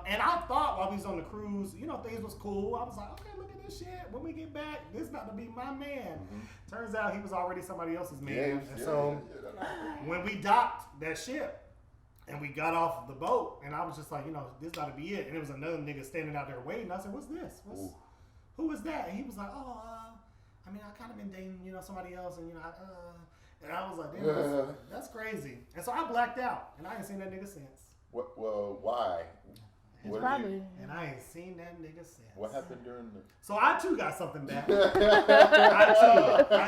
And I thought while we was on the cruise, you know, things was cool. I was like, okay, look at this shit. When we get back, this about to be my man. Turns out he was already somebody else's man. When we docked that ship and we got off the boat, and I was just like, you know, this got to be it. And there was another nigga standing out there waiting. I said, what's this? Who is that? And he was like, oh, I mean, I kind of been dating, you know, somebody else, and you know, and I was like, damn, that's crazy. And so I blacked out, and I ain't seen that nigga since.
What? Well, why? What
Probably.
And I ain't seen that nigga since.
What happened during the?
So I too got something back. I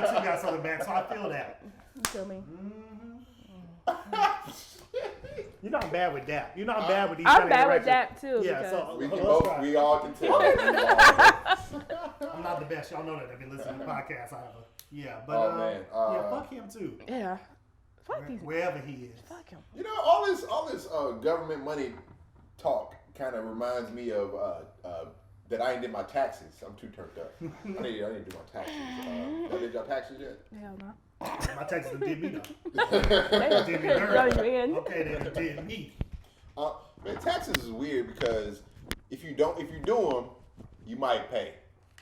too got something back. So I feel that.
You feel me?
You know I'm bad with that. You know I'm bad with these.
I'm
kind of
bad with
interactions.
that too.
Yeah.
because
So
We can
let's
both.
try.
We all can tell.
I'm not the best. Y'all know that. I've been listening to the podcast. Yeah, but
Oh, man.
yeah, fuck him too.
yeah. Fuck these.
Wherever he is.
Fuck him.
You know, all this government money talk kind of reminds me of that I ain't did my taxes. I'm too turned up. I need to do my taxes. Y'all did y'all taxes yet?
Hell no.
My Texas done did me though.
They
Did me
run
dirty.
you in.
Okay, they done did me.
Man, taxes is weird because if you do them, you might pay.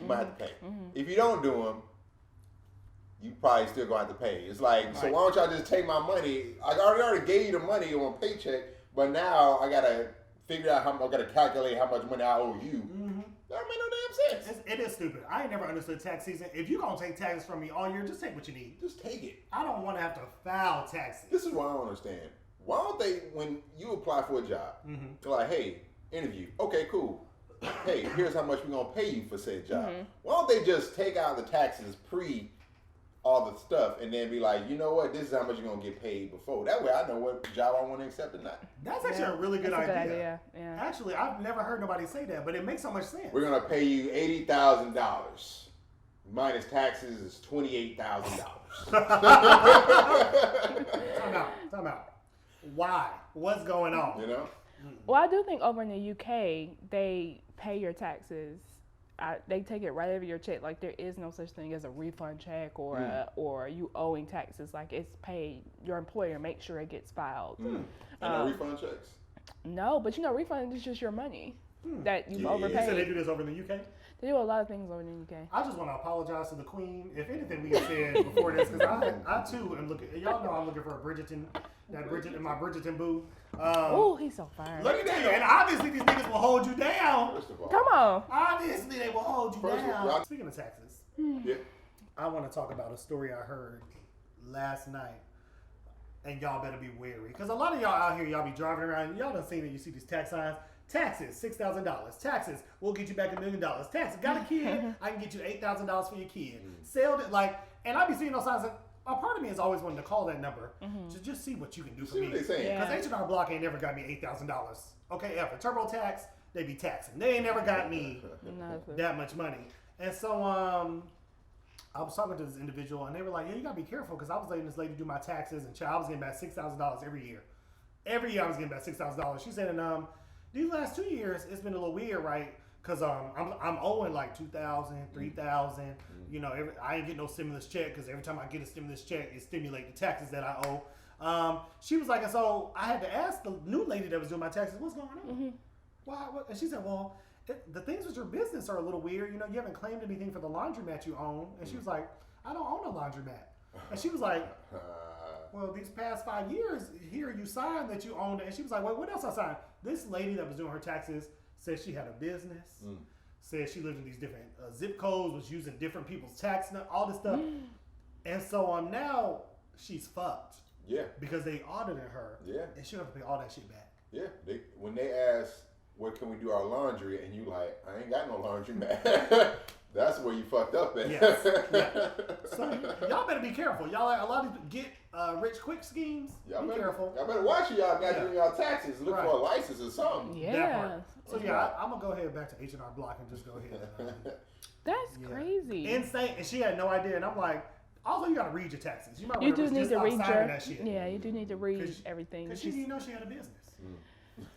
You might have to pay. If you don't do them, you probably still gonna have to pay. It's like, so why don't y'all just take my money? I already gave you the money on paycheck, but now I gotta figure out I gotta calculate how much money I owe you. That don't make no damn sense.
It is stupid. I ain't never understood tax season. If you gonna take taxes from me all year, just take what you need.
Just take it.
I don't want to have to file taxes.
This is what I don't understand. Why don't they, when you apply for a job, they're like, hey, interview. Okay, cool. Hey, here's how much we're going to pay you for said job. Why don't they just take out the taxes pre all the stuff and then be like, you know what, this is how much you're going to get paid before. That way I know what job I want to accept or not.
That's actually a really good
That's a
idea.
good idea. Yeah.
Actually, I've never heard nobody say that, but it makes so much sense.
We're going to pay you $80,000. Minus taxes is $28,000.
Time out. Why? What's going on?
You know?
Well, I do think over in the UK, they pay your taxes. They take it right out of your check. Like there is no such thing as a refund check or you owing taxes. Like it's paid. Your employer makes sure it gets filed.
And no refund checks?
No, but you know, refund is just your money that you've
Yeah.
You
overpaid.
said they do this over in the UK?
They do a lot of things over in the UK.
I just want to apologize to the Queen. If anything we said before this, because I too am looking. Y'all know I'm looking for a Bridgerton, my Bridgerton boo.
Oh, he's so fine.
Let me tell you, and obviously these niggas will hold you down.
First of all.
Come on.
Obviously they will hold you
First of
down.
all,
Speaking of taxes,
Yeah.
I want to talk about a story I heard last night. And y'all better be wary. Because a lot of y'all out here, y'all be driving around. Y'all done seen it. You see these tax signs. Taxes, $6,000. Taxes, we'll get you back $1 million. Taxes, got a kid, I can get you $8,000 for your kid. Sell it, like, and I be seeing those signs. A part of me has always wanted to call that number to just see what you can do for
See
me.
what they saying.
Because H&R Block ain't never got me $8,000. Okay, ever. TurboTax, they be taxing. They ain't never got me
Nothing.
that much money. And so, I was talking to this individual, and they were like, "Yeah, you gotta be careful," because I was letting this lady do my taxes, and I was getting back $6,000 every year. Every year I was getting back $6,000. She said, and these last 2 years, it's been a little weird, right? Because I'm owing like $2,000, $3,000. You know, I ain't getting no stimulus check because every time I get a stimulus check, it stimulates the taxes that I owe. She was like, and so I had to ask the new lady that was doing my taxes, "What's going on?" Why? What? And she said, "Well, the things with your business are a little weird. You know, you haven't claimed anything for the laundromat you own." And she was like, "I don't own a laundromat." And she was like, well, these past 5 years, here you signed that you owned it. And she was like, well, what else I signed? This lady that was doing her taxes said she had a business, said she lived in these different zip codes, was using different people's tax, all this stuff. And so now she's fucked.
Yeah.
Because they audited her.
Yeah.
And she'll have to pay all that shit back.
Yeah. When they ask, where can we do our laundry? And you like, I ain't got no laundry mat. That's where you fucked up at.
Yes. Yeah. So y'all better be careful. Y'all a lot of get rich quick schemes. Be careful.
Y'all better watch who y'all got doing y'all taxes. Look for a license or something.
Yeah.
So yeah, I'm gonna go ahead back to H&R Block and just go ahead.
That's crazy.
Insane. And she had no idea. And I'm like, also you gotta read your taxes. You might
you do need to read
that shit.
Yeah, you do need to read everything.
Because she didn't know she had a business.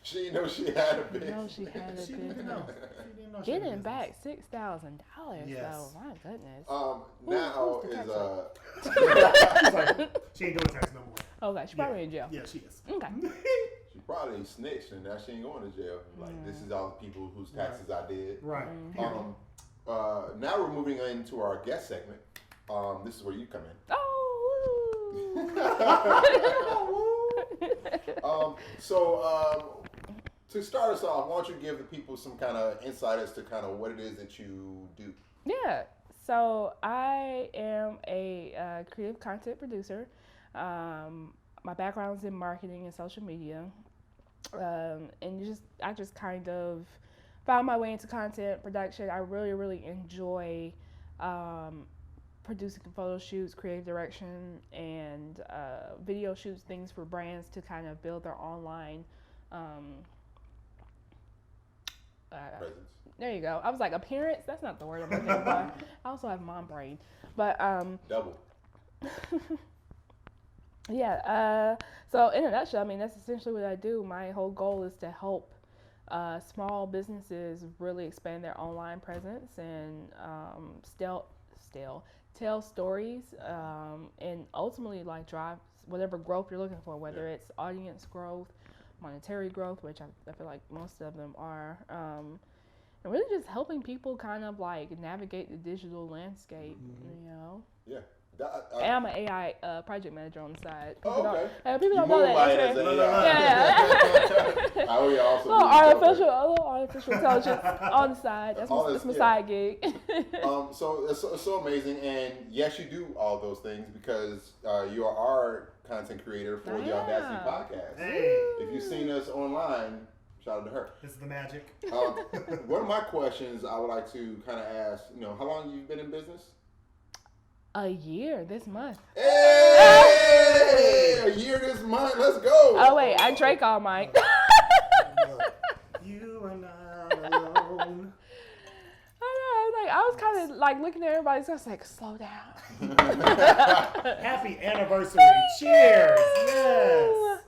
She didn't know she had a business.
No, she had a business.
She didn't know she
Getting
had a
back
business.
$6,000
Yes.
though. My goodness.
Now
who's the
is
She's like, she ain't doing tax no more.
Okay, she's probably in jail.
Yeah, she is.
Okay.
she probably snitched and now she ain't going to jail. Like this is all the people whose taxes I did.
Right.
Now we're moving into our guest segment. This is where you come in. To start us off, why don't you give the people some kind of insight as to kind of what it is that you do?
Yeah. So I am a creative content producer. My background is in marketing and social media, and I just kind of found my way into content production. I really enjoy producing photo shoots, creative direction, and video shoots, things for brands to kind of build their online.
Presence.
There you go. I was like, appearance? That's not the word I'm looking for. I also have mom brain. But
double.
Yeah. So in a nutshell, I mean, that's essentially what I do. My whole goal is to help small businesses really expand their online presence and tell stories and ultimately like drive whatever growth you're looking for, whether it's audience growth, monetary growth, which I feel like most of them are, and really just helping people kind of like navigate the digital landscape, you know?
Yeah.
And I'm an AI project manager on the side.
Okay.
People don't know that.
As
Yeah.
A
little artificial intelligence on the side. That's my side gig.
So it's so amazing, and yes, you do all those things because you are our content creator for the Audacity podcast.
Hey.
If you've seen us online, shout out to her.
This is the magic.
One of my questions I would like to kind of ask, how long you've been in business?
A year this month.
Hey! A year this month. Let's go.
Oh wait, I drank all mine.
You are not alone.
I was kind of like looking at everybody, so I was like, slow down.
Happy anniversary. Cheers. Yes.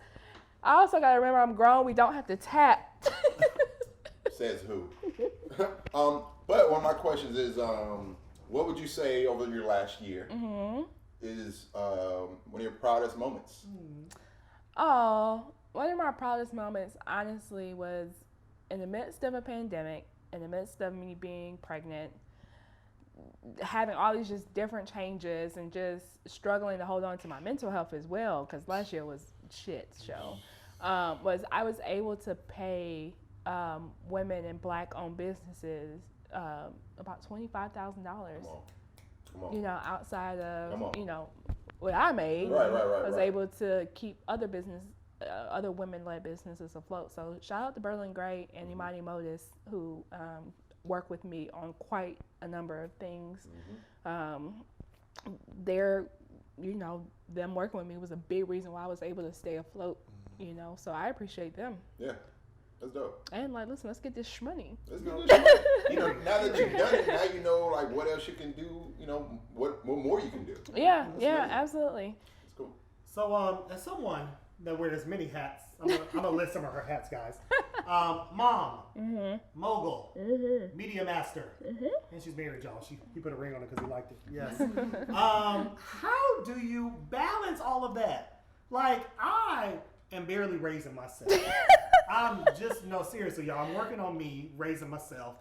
I also got to remember I'm grown. We don't have to tap.
Says who? But one of my questions is, what would you say over your last year is one of your proudest moments?
Oh, one of my proudest moments, honestly, was in the midst of a pandemic, in the midst of me being pregnant, having all these just different changes and just struggling to hold on to my mental health as well, because last year was shit show, was I was able to pay women in Black-owned businesses about $25,000.
Come on.
Outside of what I made.
Right.
I was able to keep other women-led businesses afloat. So shout out to Berlin Gray and Imani Modis, who work with me on quite a number of things. Them working with me was a big reason why I was able to stay afloat. So I appreciate them.
Yeah. That's dope.
And listen, let's get this shmoney.
Let's get this shmoney. Now that you've done it, now you know what else you can do. What more you can do.
Yeah, absolutely.
That's cool.
So, as someone that wears many hats, I'm gonna list some of her hats, guys. Mom, mogul, media master, and she's married, y'all. He put a ring on it because he liked it. Yes. How do you balance all of that? Like, I am barely raising myself. I'm just, seriously, y'all. I'm working on me, raising myself.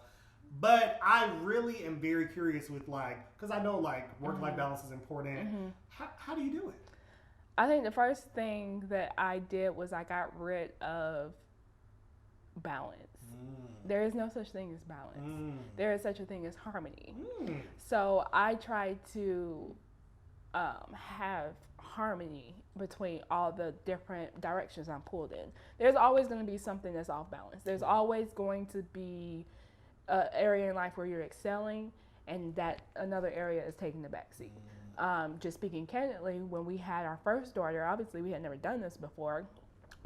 But I really am very curious with, because I know, work-life balance is important. How do you do it?
I think the first thing that I did was I got rid of balance. There is no such thing as balance. There is such a thing as harmony. So I tried to have harmony between all the different directions I'm pulled in. There's always going to be something that's off balance. There's always going to be an area in life where you're excelling and that another area is taking the backseat. Just speaking candidly, when we had our first daughter, obviously we had never done this before.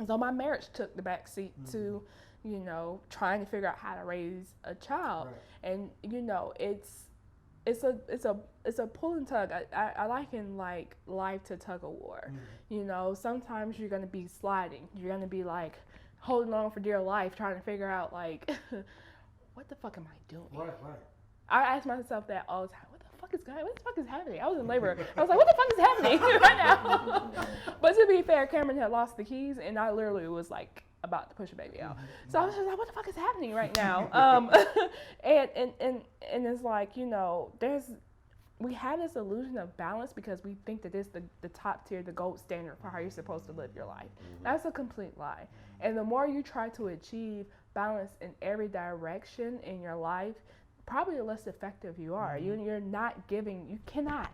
So my marriage took the backseat to, you know, trying to figure out how to raise a child. Right. And, you know, it's a pull and tug. I liken like life to tug of war. You know, sometimes you're gonna be sliding. You're gonna be like holding on for dear life, trying to figure out like, what the fuck am I doing?
Right.
I ask myself that all the time. What the fuck is happening? I was in labor. I was like, what the fuck is happening right now? But to be fair, Cameron had lost the keys, and I literally was like about to push a baby out. So I was just like, what the fuck is happening right now? And it's like, you know, we have this illusion of balance because we think that it's the top tier, the gold standard for how you're supposed to live your life. That's a complete lie. And the more you try to achieve balance in every direction in your life, probably the less effective you are. You're not giving, you cannot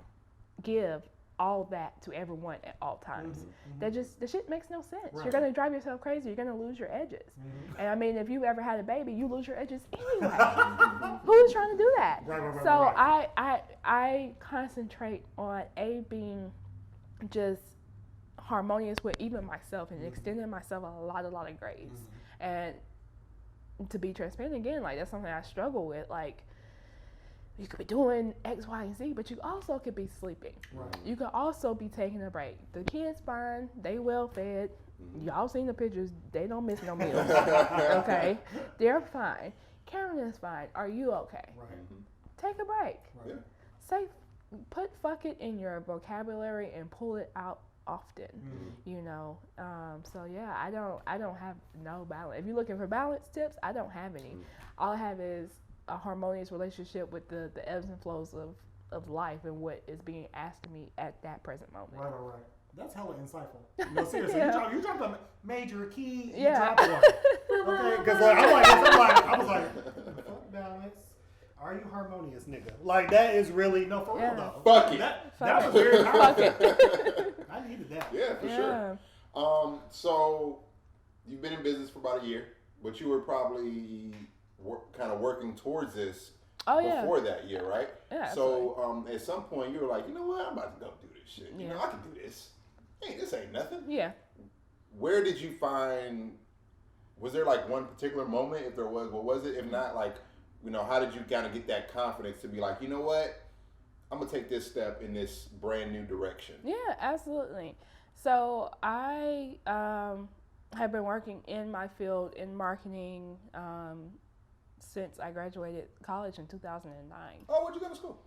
give all that to everyone at all times. The shit makes no sense. Right. You're gonna drive yourself crazy. You're gonna lose your edges. And I mean, if you ever had a baby, you lose your edges anyway. Who's trying to do that? So I concentrate on being just harmonious with even myself and extending myself a lot of grace. And to be transparent again, like that's something I struggle with. Like, you could be doing X, Y, and Z, but you also could be sleeping. Right. You could also be taking a break. The kids fine, they well fed. Y'all seen the pictures, they don't miss no meals. Okay? They're fine. Karen is fine. Are you okay? Right. Take a break. Right. Say, put fuck it in your vocabulary and pull it out often. You know. So yeah, I don't have no balance. If you're looking for balance tips, I don't have any. All I have is a harmonious relationship with the ebbs and flows of life and what is being asked of me at that present moment.
Right. That's hella insightful. No, seriously, you dropped a major key. You
Yeah.
dropped one. Okay, because I was like, fuck balance. Are you harmonious, nigga? Like that is really no for real though.
Fuck it.
That was very powerful. I needed that.
Yeah, for sure. So you've been in business for about a year, but you were probably kind of working towards this before that year, right?
Yeah.
So at some point you were like, you know what, I'm about to go do this shit. You know, I can do this. Hey, this ain't nothing.
Yeah.
Where did you find? Was there like one particular moment? If there was, what was it? If not, like, you know, how did you kind of get that confidence to be like, you know what, I'm gonna take this step in this brand new direction?
Yeah, absolutely. So I have been working in my field in marketing since I graduated college in 2009.
Oh, where'd you go to school?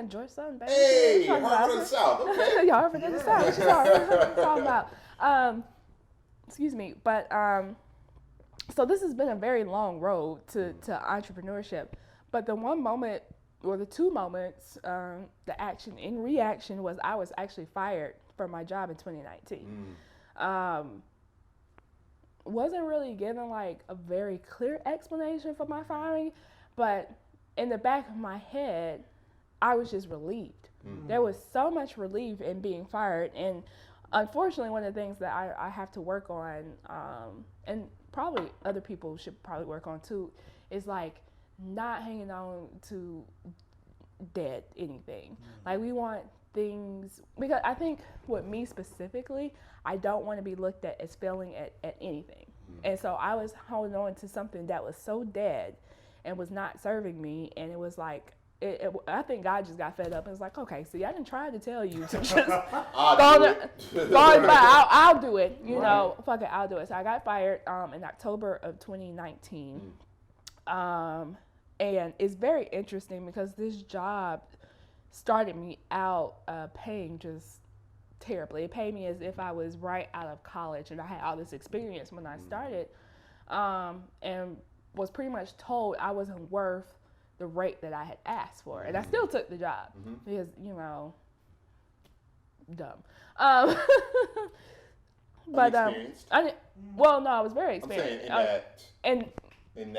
George Southern, baby.
Hey, Harvard of the South. Okay.
Y'all Harvard of the South. What you talking about? Excuse me, but so this has been a very long road to entrepreneurship. But the one moment, or the two moments, the action in reaction was I was actually fired from my job in 2019. Wasn't really given like a very clear explanation for my firing, but in the back of my head, I was just relieved. There was so much relief in being fired, and unfortunately, one of the things that I have to work on, and probably other people should probably work on too, is like not hanging on to dead anything. Like we want things, because I think with me specifically, I don't want to be looked at as failing at anything. And so I was holding on to something that was so dead and was not serving me, and it was like, I think God just got fed up and was like, okay, see, I didn't try to tell you to just I'll do it. You know, fuck it, I'll do it. So I got fired in October of 2019. And it's very interesting because this job started me out paying just terribly. It paid me as if I was right out of college and I had all this experience when I started, and was pretty much told I wasn't worth the rate that I had asked for. And I still took the job because, you know, dumb. But
Unexperienced.
well, no, I was very
I'm saying
experienced.
in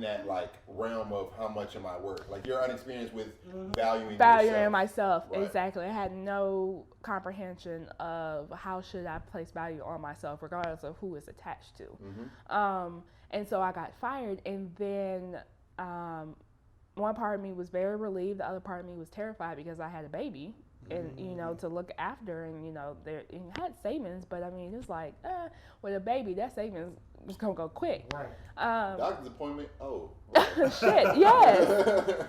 that like realm of how much am I worth? Like you're unexperienced with valuing
valuing
yourself.
myself.
Right.
Exactly. I had no comprehension of how should I place value on myself, regardless of who it's attached to. And so I got fired, and then one part of me was very relieved. The other part of me was terrified because I had a baby. And to look after, and there had savings, but I mean it's like with a baby that savings is gonna go quick.
Right. Doctor's appointment. Oh.
Shit. Yes.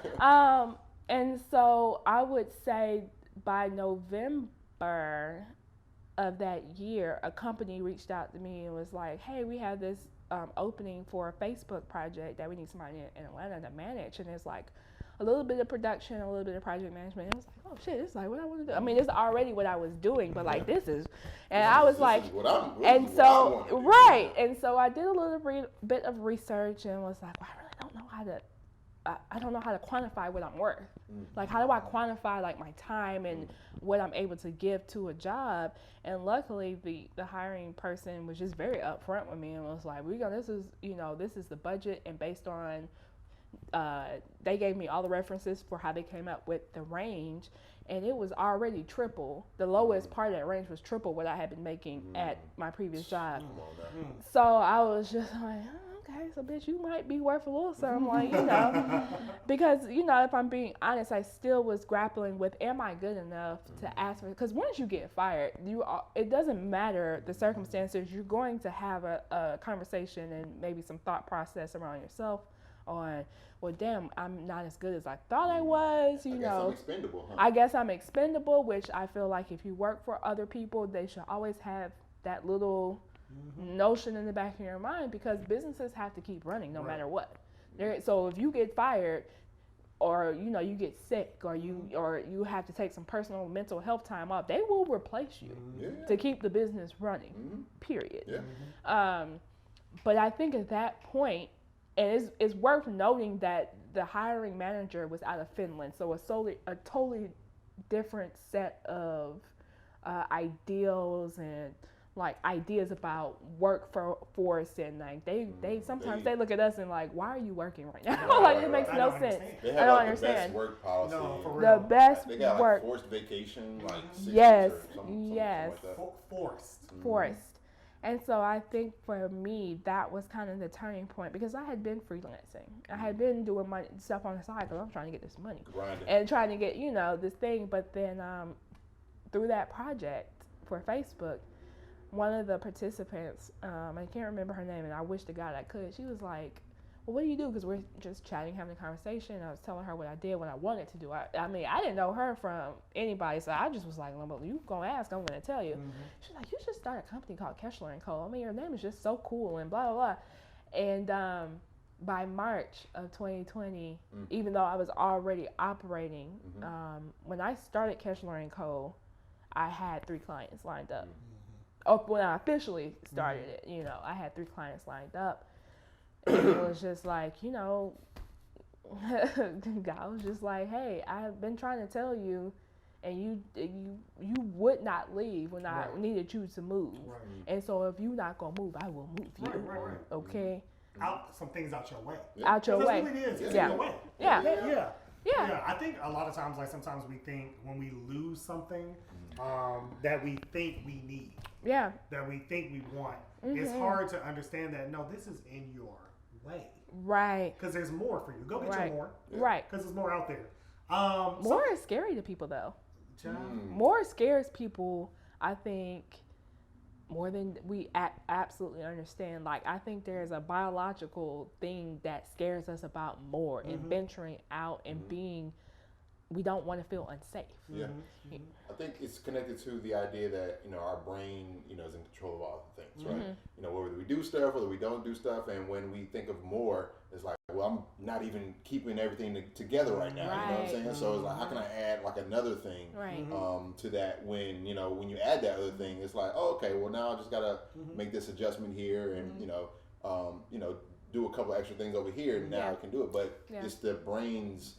And so I would say by November of that year, a company reached out to me and was like, "Hey, we have this opening for a Facebook project that we need somebody in Atlanta to manage," and it's like a little bit of production, a little bit of project management. It was like, oh shit, it's like what I want to do. I mean, it's already what I was doing, but like this is, and I was like, and so right, and so I did a little bit of research and was like, well, I really don't know how to. I don't know how to quantify what I'm worth. Like, how do I quantify like my time and what I'm able to give to a job? And luckily, the hiring person was just very upfront with me and was like, this is the budget, and based on they gave me all the references for how they came up with the range, and it was already triple. The lowest part of that range was triple what I had been making at my previous job. So I was just like, okay, so bitch, you might be worth a little something, like, because, if I'm being honest, I still was grappling with, am I good enough to ask for, because once you get fired, it doesn't matter the circumstances, you're going to have a conversation and maybe some thought process around yourself on, well, damn, I'm not as good as I thought I was,
I guess I'm expendable, huh?
I guess I'm expendable, which I feel like if you work for other people, they should always have that little notion in the back of your mind, because businesses have to keep running no matter what. So if you get fired, or you get sick, or you have to take some personal mental health time off, they will replace you to keep the business running. Period. But I think at that point, and it's worth noting that the hiring manager was out of Finland, so a totally different set of ideals and like ideas about workforce, and like they sometimes they look at us and like, why are you working right now? Like it makes no sense.
I don't understand. The best work policy.
No, for real.
The best
they got
work.
Like forced vacation, like 6
yes,
weeks or something
yes,
like that.
Forced. And so I think for me, that was kind of the turning point, because I had been freelancing. I had been doing my stuff on the side because I'm trying to get this money.
Grinding.
And trying to get, this thing. But then through that project for Facebook, one of the participants, I can't remember her name, and I wish to God I could, she was like, well, what do you do? Because we're just chatting, having a conversation. I was telling her what I did, what I wanted to do. I mean, I didn't know her from anybody, so I just was like, well, you gonna ask, I'm gonna tell you. She's like, you should start a company called Keschler and Co. I mean, your name is just so cool and blah, blah, blah. And by March of 2020, even though I was already operating, when I started Keschler and Co., I had 3 clients lined up. When I officially started it, I had 3 clients lined up. And it was just like, God was just like, hey, I've been trying to tell you, and you would not leave when I needed you to move. And so if you're not going to move, I will move you. Okay?
Out some things out your way.
Out your way.
That's what it is. It's
Yeah.
your way.
Yeah.
Yeah, I think a lot of times, like sometimes we think when we lose something that we think we need, that we think we want, it's hard to understand that, no, this is in your way.
Right.
Because there's more for you. Go get your more.
Right.
Because there's more out there.
More is scary to people, though. More scares people, I think, more than we absolutely understand. Like, I think there's a biological thing that scares us about more and venturing out and being, we don't want to feel unsafe.
I think it's connected to the idea that, our brain, is in control of all the things, right? Whether we do stuff, whether we don't do stuff, and when we think of more, it's like, well, I'm not even keeping everything together right now, you know what I'm saying? So it's like, how can I add like another thing to that when you add that other thing, it's like, oh, okay, well now I just gotta make this adjustment here and, do a couple extra things over here and now I can do it. But it's the brain's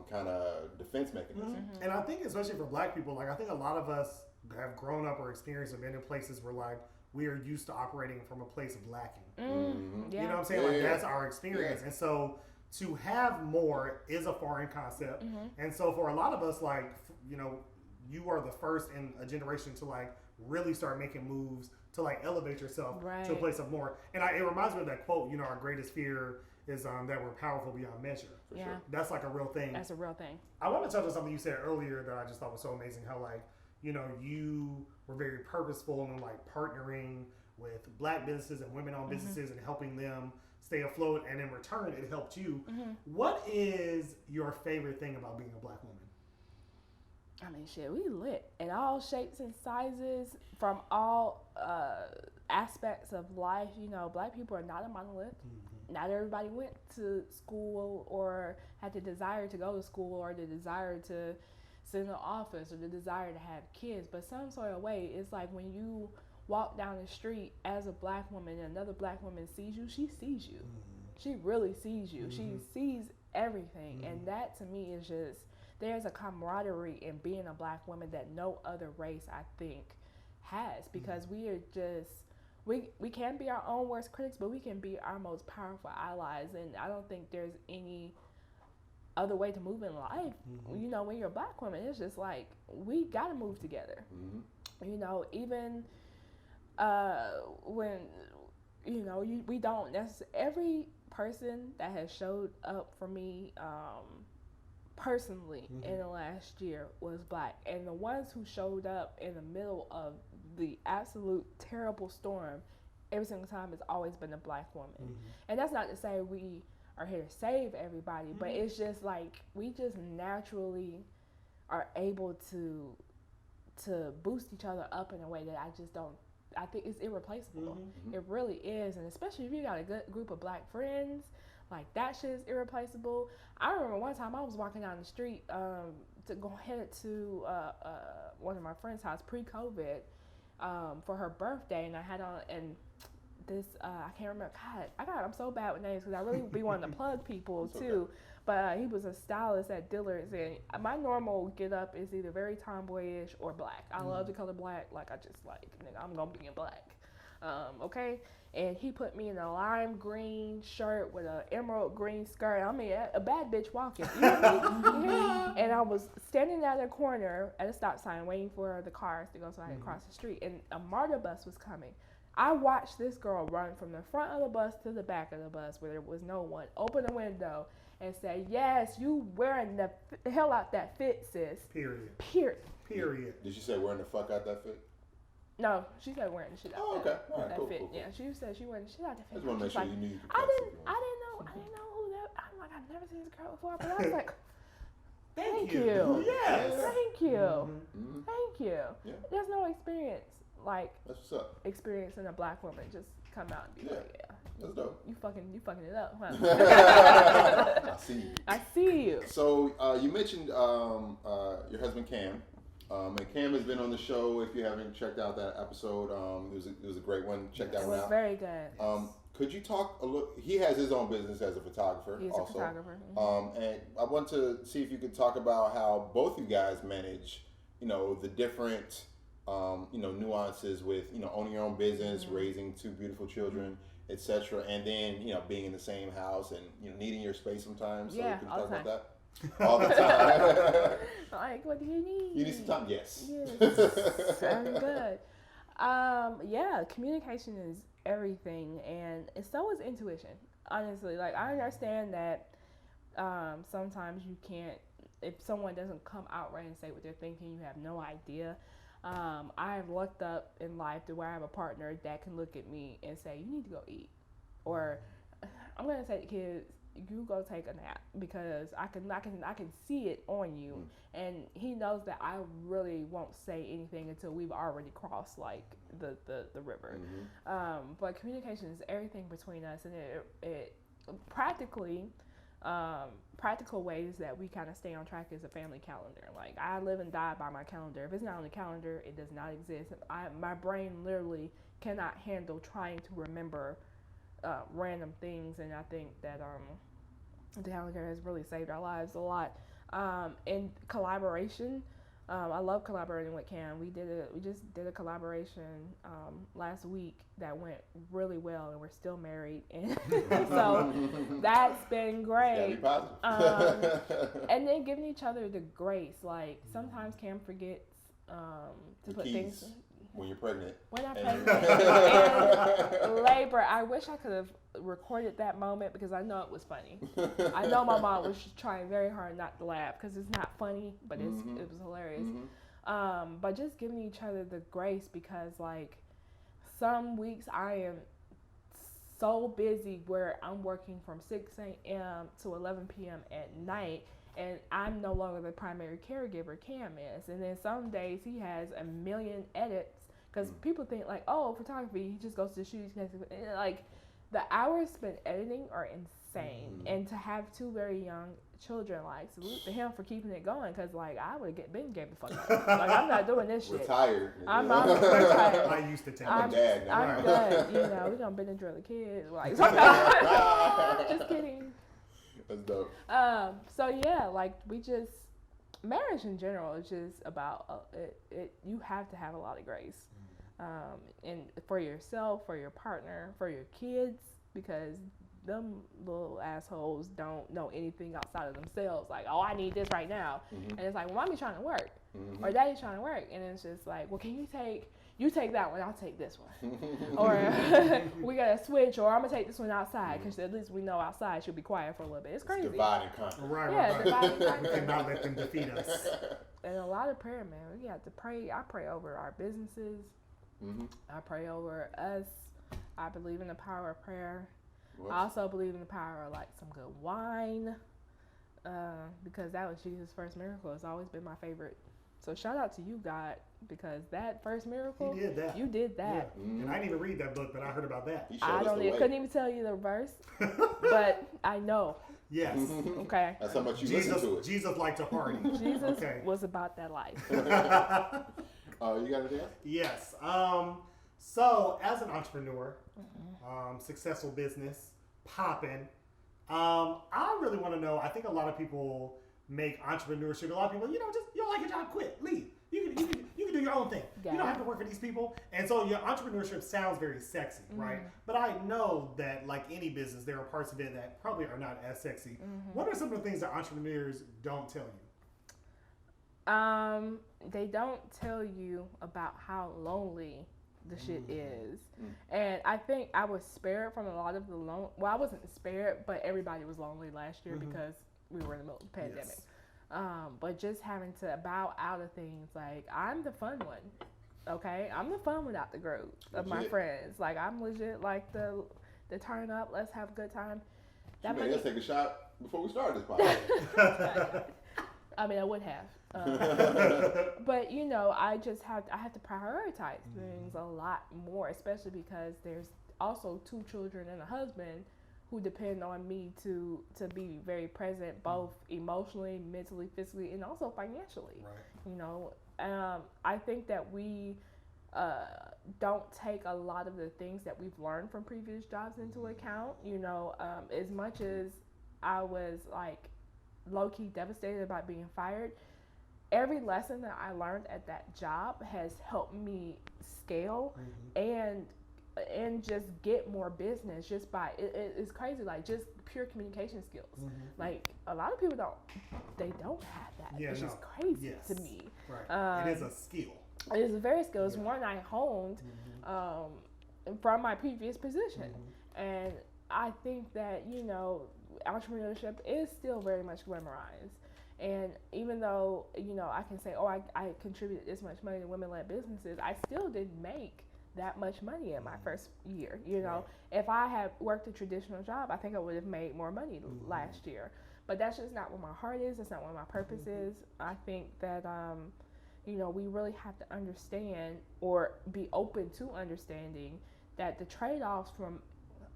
kind of defense mechanism.
Mm-hmm. And I think especially for Black people, like I think a lot of us have grown up or experienced and been in places where like we are used to operating from a place of lacking.
Mm-hmm.
Yeah.
You know what I'm saying? Like that's our experience. And so to have more is a foreign concept. And so for a lot of us, like, you know, you are the first in a generation to like really start making moves to like elevate yourself to a place of more. And it reminds me of that quote, you know, our greatest fear is that we're powerful beyond measure.
For sure.
That's like a real thing.
That's a real thing.
I want to touch on something you said earlier that I just thought was so amazing. How like, you know, you were very purposeful in like partnering with Black businesses and women-owned businesses and helping them stay afloat. And in return, it helped you. What is your favorite thing about being a Black woman?
I mean, shit, we lit in all shapes and sizes from all aspects of life. You know, Black people are not a monolith. Not everybody went to school or had the desire to go to school or the desire to sit in the office or the desire to have kids. But some sort of way, it's like when you walk down the street as a Black woman and another Black woman sees you, she sees you. She really sees you. She sees everything. And that to me is just, there's a camaraderie in being a Black woman that no other race, I think, has, because we are just, we can be our own worst critics, but we can be our most powerful allies. And I don't think there's any other way to move in life. You know, when you're a Black woman, it's just like, we got to move together. You know, even when, you know, we don't necessarily, every person that has showed up for me personally in the last year was Black. And the ones who showed up in the middle of the absolute terrible storm every single time has always been a Black woman. And that's not to say we are here to save everybody, but it's just like we just naturally are able to boost each other up in a way that I think it's irreplaceable. It really is. And especially if you got a good group of Black friends, like that shit is irreplaceable. I remember one time I was walking down the street to go headed to one of my friend's house pre-COVID for her birthday, and I had on this I can't remember. God, I'm so bad with names because I really be wanting to plug people too. But he was a stylist at Dillard's, and my normal get up is either very tomboyish or Black. I love the color Black. Like I just like, nigga, I'm gonna be in Black. Okay. And he put me in a lime green shirt with an emerald green skirt. I mean, a Badbish Walking. You know what I mean? And I was standing at a corner at a stop sign waiting for the cars to go so I could cross the street. And a MARTA bus was coming. I watched this girl run from the front of the bus to the back of the bus where there was no one, open the window and say, yes, you wearing the hell out that fit, sis.
Period.
Did she say wearing the fuck out that fit?
No, she said wearing the shit out.
Oh, okay. All right,
that
cool,
fit.
cool.
Yeah, she said she wearing the shit out that fit.
I just want to make sure you knew you could
I
cuss
didn't know who that. I'm like, I've never seen this girl before, but I was like, thank you.
Yes.
Thank you. Thank you.
Yeah.
There's no experience like
That's what's up.
experiencing a Black woman just come out and be like, yeah,
That's dope.
you fucking it up, huh?
I see you.
I see you.
So you mentioned your husband Cam. And Cam has been on the show. If you haven't checked out that episode, it was a great one. Check that
It
one
was
out.
very good.
Could you talk a little? He has his own business as a photographer.
He's
also.
a photographer.
And I want to see if you could talk about how both you guys manage, you know, the different, you know, nuances with, you know, owning your own business, raising two beautiful children, etc., and then, you know, being in the same house and, you know, needing your space sometimes. So
Yeah,
can you
all
talk
the
about that? All the time.
Like, what do you need?
You need some time? Yes.
Yes. Sounds good. Yeah, communication is everything, and so is intuition. Honestly, like I understand that sometimes you can't, if someone doesn't come outright and say what they're thinking, you have no idea. I've looked up in life to where I have a partner that can look at me and say, "You need to go eat," or "I'm gonna say to kids, you go take a nap," because I can see it on you, and he knows that I really won't say anything until we've already crossed like the river. But communication is everything between us, and it practical ways that we kind of stay on track is a family calendar. Like I live and die by my calendar. If it's not on the calendar, it does not exist. My brain literally cannot handle trying to remember random things, and I think that Kescheler has really saved our lives a lot. In collaboration, I love collaborating with Cam. We just did a collaboration last week that went really well, and we're still married, and so that's been great. And then giving each other the grace. Like sometimes Cam forgets to put things.
When you're pregnant.
When I'm pregnant and labor. I wish I could have recorded that moment because I know it was funny. I know my mom was trying very hard not to laugh because it's not funny, but it was hilarious. But just giving each other the grace because like some weeks I am so busy where I'm working from 6 a.m. to 11 p.m. at night. And I'm no longer the primary caregiver, Cam is. And then some days he has a million edits. Because people think like, oh, photography, he just goes to the shoot. Like, the hours spent editing are insane. And to have 2 very young children, like, salute to him for keeping it going. Because, like, I would have been gave the fuck up. Like, I'm not doing this shit.
Retired.
I'm retired.
I used to take
I'm dad now.
I'm done. You know, we're going to Benadryl the kids. Like, just kidding.
That's dope.
So yeah, like we just marriage in general is just about you have to have a lot of grace, and for yourself, for your partner, for your kids, because them little assholes don't know anything outside of themselves. Like, oh, I need this right now, and it's like, well, mommy's trying to work, or daddy's trying to work, and it's just like, well, can you take that one, I'll take this one. Or we got to switch, or I'm going to take this one outside, because at least we know outside she'll be quiet for a little bit. It's crazy.
Divide and conquer.
Right.
Divide and conquer.
And not let them defeat us.
And a lot of prayer, man. We have to pray. I pray over our businesses. I pray over us. I believe in the power of prayer. I also believe in the power of, like, some good wine, because that was Jesus' first miracle. It's always been my favorite. So shout out to you, God, because that first miracle,
He did that.
You did that.
Yeah. And I didn't even read that book, but I heard about that.
Couldn't even tell you the verse, but I know.
Yes.
Okay.
That's how much you listen to it.
Jesus liked to party.
Jesus was about that life.
You got anything else?
Yes. So as an entrepreneur, successful business, popping, I really want to know, I think a lot of people make entrepreneurship, a lot of people, you don't like your job, quit, leave. You can do your own thing. You don't have to work for these people. And so your entrepreneurship sounds very sexy, right? But I know that like any business, there are parts of it that probably are not as sexy. What are some of the things that entrepreneurs don't tell you?
They don't tell you about how lonely the shit is. And I think I was spared from a lot of the well, I wasn't spared, but everybody was lonely last year because we were in the middle of the pandemic. Yes. But just having to bow out of things, like, I'm the fun one, okay? I'm the fun without the group of my friends. Like, I'm legit like the turn up, let's have a good time.
Let's take a shot before we start this podcast.
I mean, I would have. But, I have to prioritize things a lot more, especially because there's also 2 children and a husband who depend on me to be very present, both emotionally, mentally, physically, and also financially. Right. I think that we don't take a lot of the things that we've learned from previous jobs into account. As much as I was like low-key devastated about being fired, every lesson that I learned at that job has helped me scale and just get more business just by it's crazy, like just pure communication skills. Like a lot of people don't have that. It's just crazy to me.
Right. It is a skill.
It is a very skill. It's one I honed from my previous position. And I think that entrepreneurship is still very much glamorized. And even though I can say, oh, I contributed this much money to women-led businesses, I still didn't make that much money in my first year. If I had worked a traditional job, I think I would have made more money last year. But that's just not what my heart is. That's not what my purpose is. I think that we really have to understand, or be open to understanding, that the trade-offs from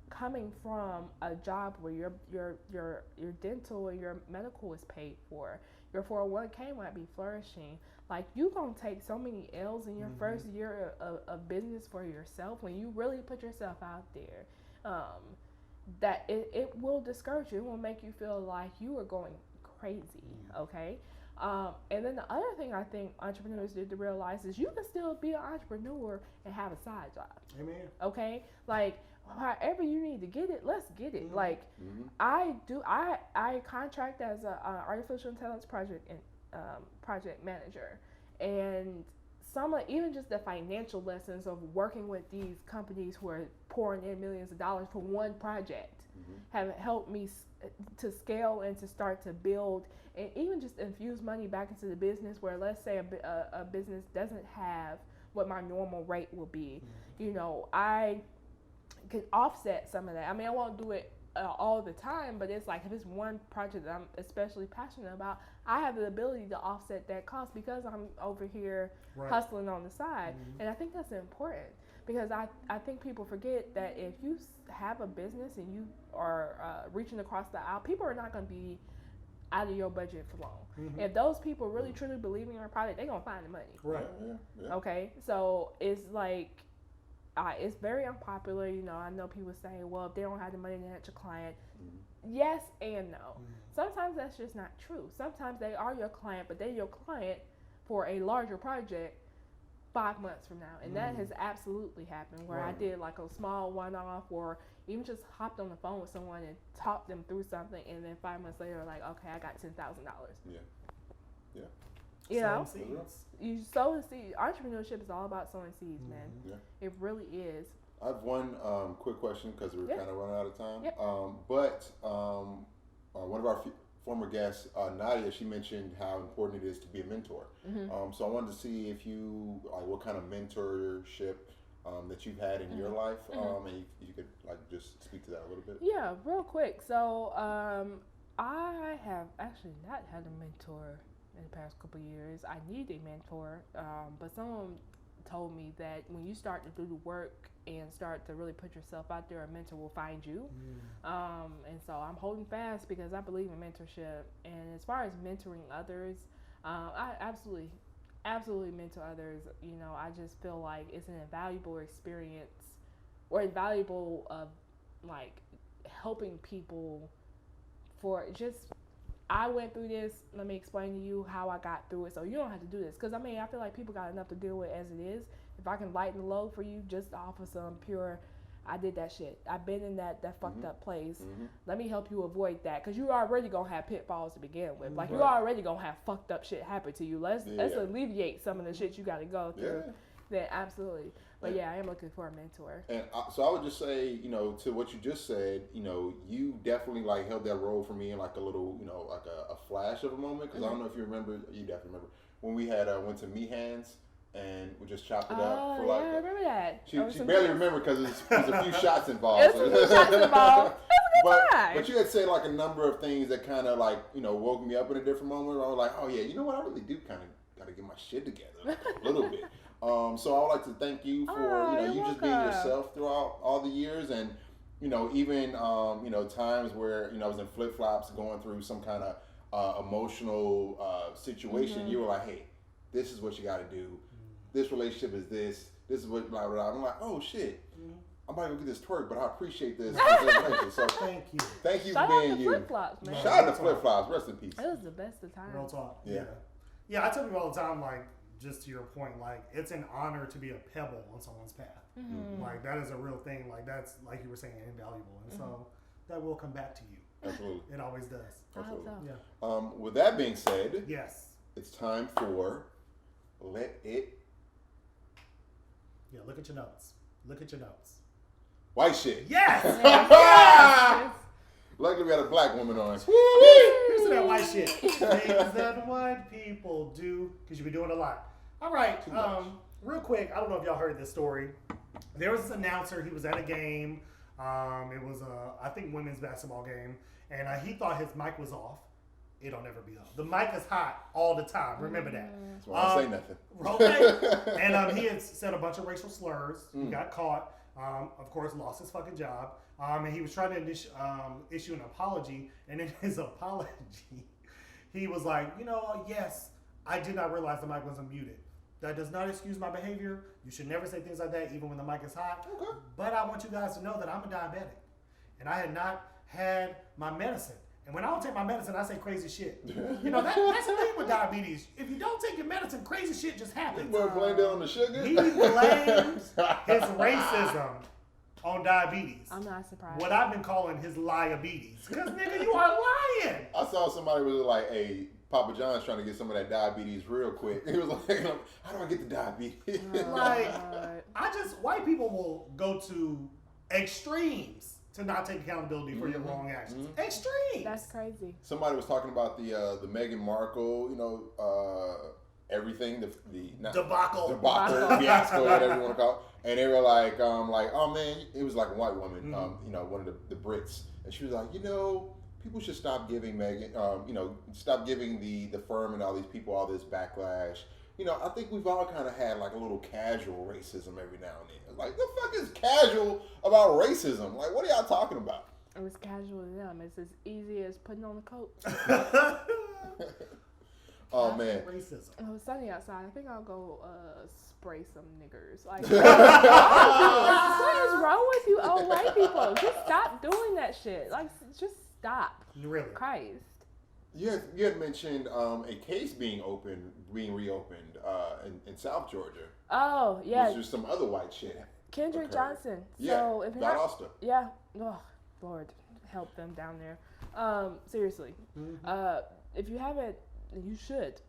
coming from a job where your dental and your medical is paid for, your 401k might be flourishing. Like, you gonna take so many L's in your first year of business for yourself when you really put yourself out there. that it will discourage you. It will make you feel like you are going crazy, okay? And then the other thing I think entrepreneurs need to realize is you can still be an entrepreneur and have a side job.
Amen.
Okay? Like, however you need to get it, let's get it.
Mm-hmm.
Like, I contract as a artificial intelligence project manager, and even just the financial lessons of working with these companies who are pouring in millions of dollars for one project have helped me to scale and to start to build and even just infuse money back into the business, where let's say a business doesn't have what my normal rate will be. You know, I can offset some of that. I mean, I won't do it all the time, but it's like if it's one project that I'm especially passionate about, I have the ability to offset that cost because I'm over here hustling on the side. And I think that's important, because I think people forget that if you have a business and you are reaching across the aisle, people are not going to be out of your budget for long. If those people really truly believe in your product, they're going to find the money.
Right.
Yeah.
Okay? So it's like, it's very unpopular. You know, I know people say, well, if they don't have the money, they're not your client. Yes and no. Sometimes that's just not true. Sometimes they are your client, but they're your client for a larger project 5 months from now. And that has absolutely happened, where I did like a small one-off, or even just hopped on the phone with someone and talked them through something, and then 5 months later, like, okay, I got $10,000.
Yeah.
You know,
Seeds.
you sow the seed. Entrepreneurship is all about sowing seeds, man.
Yeah.
It really is.
I have one quick question, because we're kind of running out of time.
Yep.
One of our former guests, Nadia, she mentioned how important it is to be a mentor. So I wanted to see if you, what kind of mentorship that you've had in your life, and you could just speak to that a little bit.
Yeah, real quick. So I have actually not had a mentor in the past couple of years. I need a mentor, but someone told me that when you start to do the work and start to really put yourself out there, a mentor will find you. And so I'm holding fast because I believe in mentorship. And as far as mentoring others, I absolutely mentor others. You know, I just feel like it's an invaluable experience, or invaluable of like helping people for just, I went through this, let me explain to you how I got through it, so you don't have to do this. Because, I mean, I feel like people got enough to deal with as it is. If I can lighten the load for you just off of some pure, I did that shit. I've been in that fucked up place. Let me help you avoid that. Because you're already going to have pitfalls to begin with. Like, you're already going to have fucked up shit happen to you. Let's alleviate some of the shit you got to go through. Then absolutely. But I am looking for a mentor. And
so I would just say, you know, to what you just said, you know, you definitely held that role for me in like a little, you know, like a flash of a moment. Because I don't know if you remember, you definitely remember when we had went to Me Hands and we just chopped it up for like.
I remember that.
She barely remembered because there's a few shots involved.
There's a few shots involved.
But you had said like a number of things that kind of like, you know, woke me up in a different moment. Where I was like, oh yeah, you know what, I really do kind of got to get my shit together a little bit. So I would like to thank you for you just being yourself throughout all the years, and you know, even you know, times where, you know, I was in flip flops going through some kind of emotional situation. You were like, hey, this is what you got to do. This relationship is this. This is what blah blah blah. I'm like, oh shit. I'm about to go get this twerk, but I appreciate this. So
thank you.
Thank you
Shout
for being
out to
you.
Flip Flops, man.
Shout out to Flip Flops. Rest in peace.
It was the best of times.
Real talk.
Yeah.
I tell people all the time, like, just to your point, like, it's an honor to be a pebble on someone's path. Like, that is a real thing. Like, that's, like you were saying, invaluable. And so that will come back to you.
Absolutely.
It always does.
Absolutely.
So.
Yeah. With that being said,
yes,
it's time for Let It.
Yeah, look at your notes. Look at your notes.
White shit.
Yes!
Yes.
Luckily, we had a black woman on.
Here's that white shit. Things that white people do, because you be doing a lot. All right. Real quick, I don't know if y'all heard this story. There was this announcer. He was at a game. It was I think women's basketball game, and he thought his mic was off. It don't ever be off. The mic is hot all the time. Remember that.
That's why I don't say nothing.
Okay. And he had said a bunch of racial slurs. He got caught. Of course, lost his fucking job. And he was trying to issue an apology. And in his apology, he was like, you know, yes, I did not realize the mic wasn't muted. That does not excuse my behavior. You should never say things like that, even when the mic is hot. Okay. But I want you guys to know that I'm a diabetic. and I had not had my medicine. And when I don't take my medicine, I say crazy shit. You know, that's the thing with diabetes. If you don't take your medicine, crazy shit just happens.
This boy blamed it on the sugar.
He blames his racism on diabetes.
I'm not surprised.
What I've been calling his liabetes. Because, nigga, you are lying.
I saw somebody was like, hey, Papa John's trying to get some of that diabetes real quick. He was like, how do I get the diabetes?
White people will go to extremes to not take accountability for your wrong actions. Extremes.
That's crazy.
Somebody was talking about the Meghan Markle, everything, the
debacle,
fiasco, whatever you want to call it. And they were like, oh man, it was like a white woman, one of the Brits, and she was like, people should stop giving Meghan, stop giving the firm and all these people all this backlash. I think we've all kind of had like a little casual racism every now and then. Like, the fuck is casual about racism? Like, what are y'all talking about?
It was casual to them. It's as easy as putting on a coat.
Oh man,
racism.
It was sunny outside. I think I'll go spray some niggers. Like, what is wrong with you old white people? Just stop doing that shit. Like, just stop.
Really?
Christ.
You had mentioned a case being reopened in South Georgia.
Oh yeah.
There's just some other white shit.
Kendrick Johnson.
Yeah.
So if
Val Oster.
Yeah. Oh Lord, help them down there. Seriously. If you haven't, you should.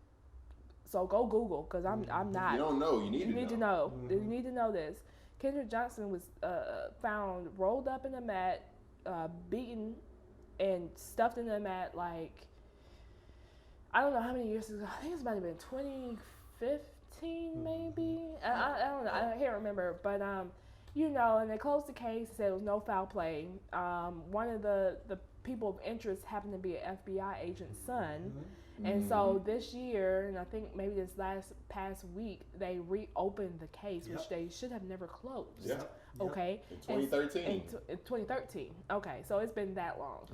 So go Google, because I'm not.
You don't know. You need to know.
You need to know this. Kendrick Johnson was found rolled up in a mat, beaten, and stuffed in a mat like, I don't know how many years ago. I think it might have been 2015 maybe. I don't know. I can't remember. But and they closed the case, said it was no foul play. One of the people of interest happened to be an FBI agent's son. And so this year, and I think maybe this past week, they reopened the case, which they should have never closed.
Yep.
Okay.
In 2013.
In 2013. Okay, so it's been that long.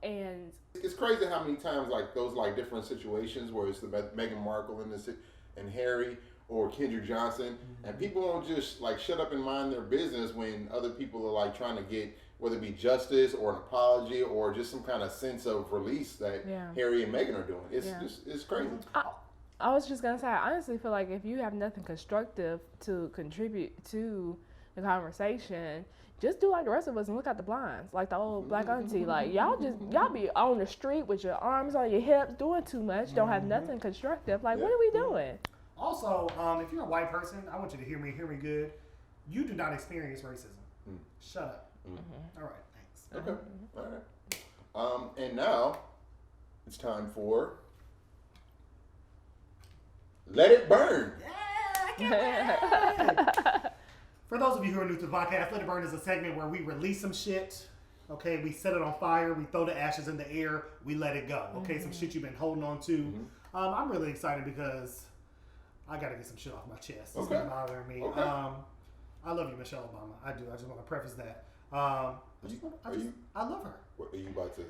And
it's crazy how many times like those like different situations where it's the Meghan Markle and Harry or Kendrick Johnson, and people don't just like shut up and mind their business when other people are like trying to get, whether it be justice or an apology or just some kind of sense of release that Harry and Meghan are doing. It's crazy.
I was just gonna say, I honestly feel like if you have nothing constructive to contribute to the conversation, just do like the rest of us and look out the blinds, like the old black auntie. Like y'all be on the street with your arms on your hips, doing too much, don't have nothing constructive. Like what are we doing?
Also, if you're a white person, I want you to hear me good. You do not experience racism. Shut up. All right, thanks.
Okay. All right. And now it's time for Let It Burn.
For those of you who are new to the podcast, Let It Burn is a segment where we release some shit. Okay, we set it on fire, we throw the ashes in the air, we let it go. Okay, some shit you've been holding on to. I'm really excited because I got to get some shit off my chest. It's been bothering me.
Okay.
I love you, Michelle Obama. I do. I just want to preface that. I love her.
What are you about to?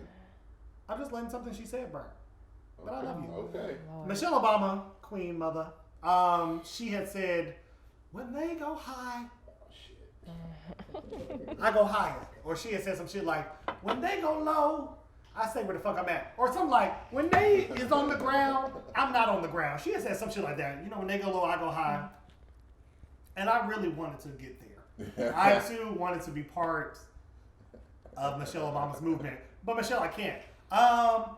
I'm just letting something she said burn. But I love you.
Okay.
Michelle Obama, Queen Mother, she had said, when they go high, I go higher. Or she had said some shit like, when they go low, I say where the fuck I'm at. Or something like, when they is on the ground, I'm not on the ground. She had said some shit like that. When they go low, I go high. And I really wanted to get there. I too wanted to be part of Michelle Obama's movement. But Michelle, I can't.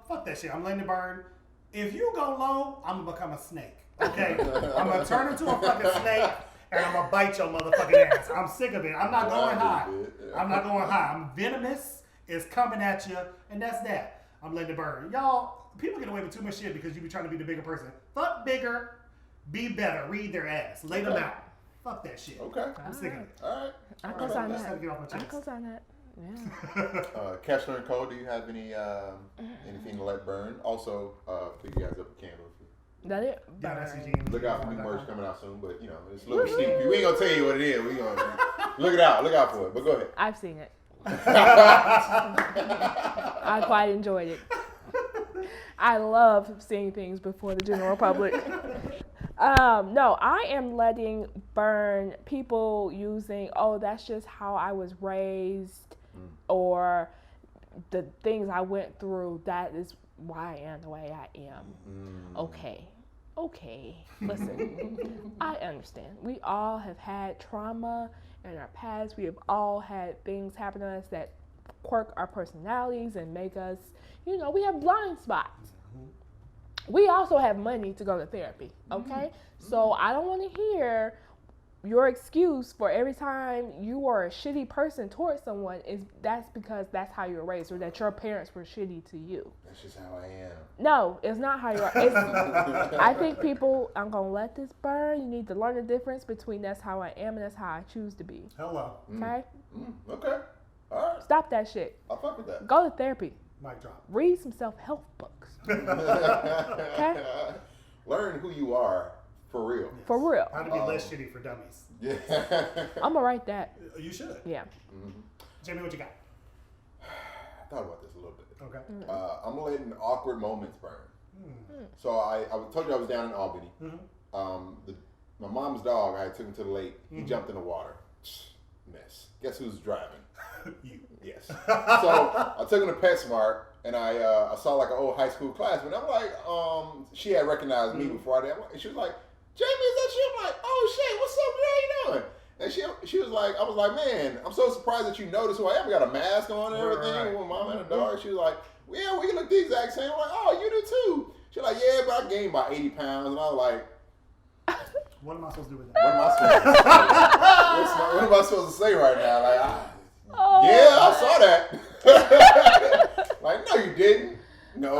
Fuck that shit. I'm letting it burn. If you go low, I'm gonna become a snake. Okay? I'm gonna turn into a fucking snake and I'm gonna bite your motherfucking ass. I'm sick of it. I'm not going high. I'm not going high. I'm venomous. It's coming at you, and that's that. I'm letting it burn. Y'all, people get away with too much shit because you be trying to be the bigger person. Fuck bigger. Be better. Read their ass. Lay them out. Fuck that shit.
Okay.
I'm sick of it.
All right.
I can sign that.
Get off my chest.
I can sign that. Yeah.
Keschler and Cole, do you have anything to let burn? Also, pick you guys up a candle.
That it?
Look out for new merch coming out soon, but it's a little steep. We ain't gonna tell you what it is. We gonna look it out. Look out for it. But go ahead.
I've seen it. I quite enjoyed it. I love seeing things before the general public. No, I am letting burn people using, that's just how I was raised. or the things I went through, that is why I am the way I am. Okay, listen, I understand. We all have had trauma in our past. We have all had things happen to us that quirk our personalities and make us, we have blind spots. We also have money to go to therapy, okay? So I don't want to hear your excuse for every time you are a shitty person towards someone that's because that's how you were raised, or that your parents were shitty to you.
That's just how I am.
No, it's not how you are. I think people, I'm going to let this burn. You need to learn the difference between that's how I am and that's how I choose to be.
Hello.
Okay?
Okay. All right.
Stop that shit.
I'll fuck with that.
Go to therapy.
Mic drop.
Read some self-help books. Okay?
Learn who you are for real.
Yes.
For real.
How to be less shitty for dummies.
Yeah.
I'm going to write that.
You should.
Yeah.
Jamie, what you got?
I thought about this a little bit.
Okay.
I'm letting awkward moments burn. So I told you I was down in Albany. My mom's dog, I took him to the lake. He jumped in the water. Mess. Guess who's driving?
You.
Yes. So I took him to PetSmart, and I saw like an old high school classmate. I'm like, she had recognized me before I did. And she was like, Jamie, is that you? I'm like, oh shit, what's up, man? How you doing? And she was like, I was like, man, I'm so surprised that you noticed who I am. I got a mask on and everything.
Right.
With mom and a dog. She was like, yeah, we look the exact same. I'm like, oh, you do too. She's like, yeah, but I gained about 80 pounds. And I was like,
what am I supposed to do with that?
what am I supposed to say? What am I supposed to say right now? Like, yeah, I saw that. Like, no, you didn't. No.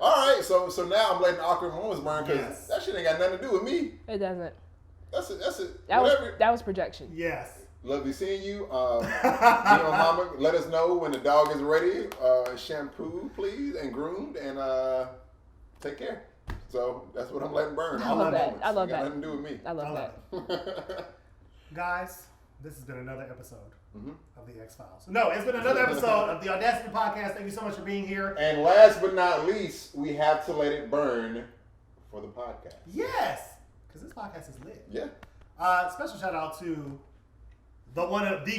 All right, so now I'm letting awkward moments burn because that shit ain't got nothing to do with me.
It doesn't.
That's it.
That was projection.
Yes.
Lovely seeing you. Mama, let us know when the dog is ready. Shampoo, please, and groomed, and take care. So that's what I'm letting burn.
I love that.
Moments.
I love
got
that.
Nothing to do with me.
I love that.
Guys, this has been another episode of the X-Files. No, it's been another episode of the Audacity Podcast. Thank you so much for being here.
And last but not least, we have to let it burn for the podcast.
Yes, because this podcast is lit.
Yeah.
Special shout out to the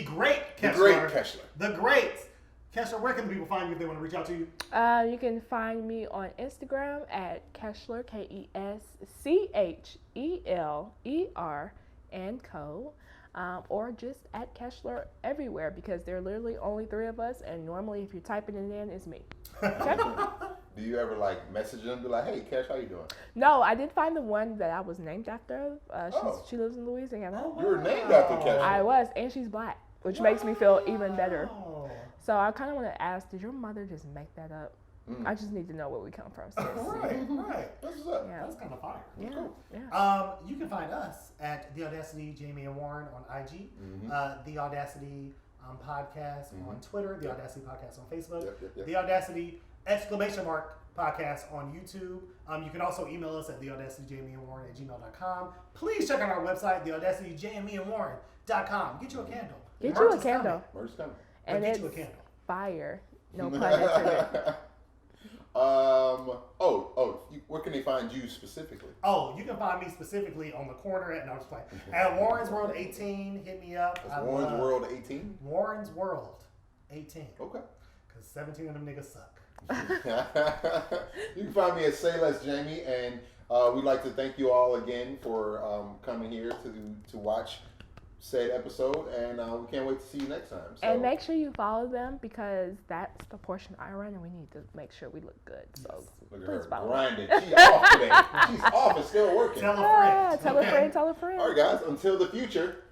great Keschler.
The great Keschler.
The great Keschler. Where can people find you if they want to reach out to you?
You can find me on Instagram at Keschler, Keschler and co. Or just at Keschler everywhere, because there are literally only 3 of us, and normally if you're typing it in, it's me. Okay?
Do you ever like message them and be like, hey, Kesh, how you doing?
No, I did find the one that I was named after. She lives in Louisiana.
Oh, wow.
You were named after Kesh.
I was, and she's black, which makes me feel even better. So I kind of want to ask, did your mother just make that up? I just need to know where we come from, sis.
Right.
That's what's up.
Yeah.
That's kind of fire.
Yeah.
Cool.
Yeah.
You can find us at The Audacity, Jamie and Warren on IG, The Audacity Podcast on Twitter, The Audacity Podcast on Facebook, The Audacity !podcast on YouTube. You can also email us at theaudacityjamieandwarren@gmail.com. Please check out our website, theaudacityjamieandwarren.com. Get you a candle.
Get you a candle.
Merch coming.
And
Get
it's
you a candle.
fire. No pun intended.
Where can they find you specifically?
Oh, you can find me specifically on the corner at at Warren's World 18. Hit me up.
That's Warren's World 18?
Warren's World 18.
Okay.
Because 17 of them niggas suck.
You can find me at Say Less Jamie, and we'd like to thank you all again for coming here to watch said episode, and we can't wait to see you next time. So.
And make sure you follow them, because that's the portion I run, and we need to make sure we look good. So
Look at
please
her
follow.
grinding. She's off today. She's off and still working.
Tell a friend.
Tell a friend. Tell a friend.
All right, guys. Until the future.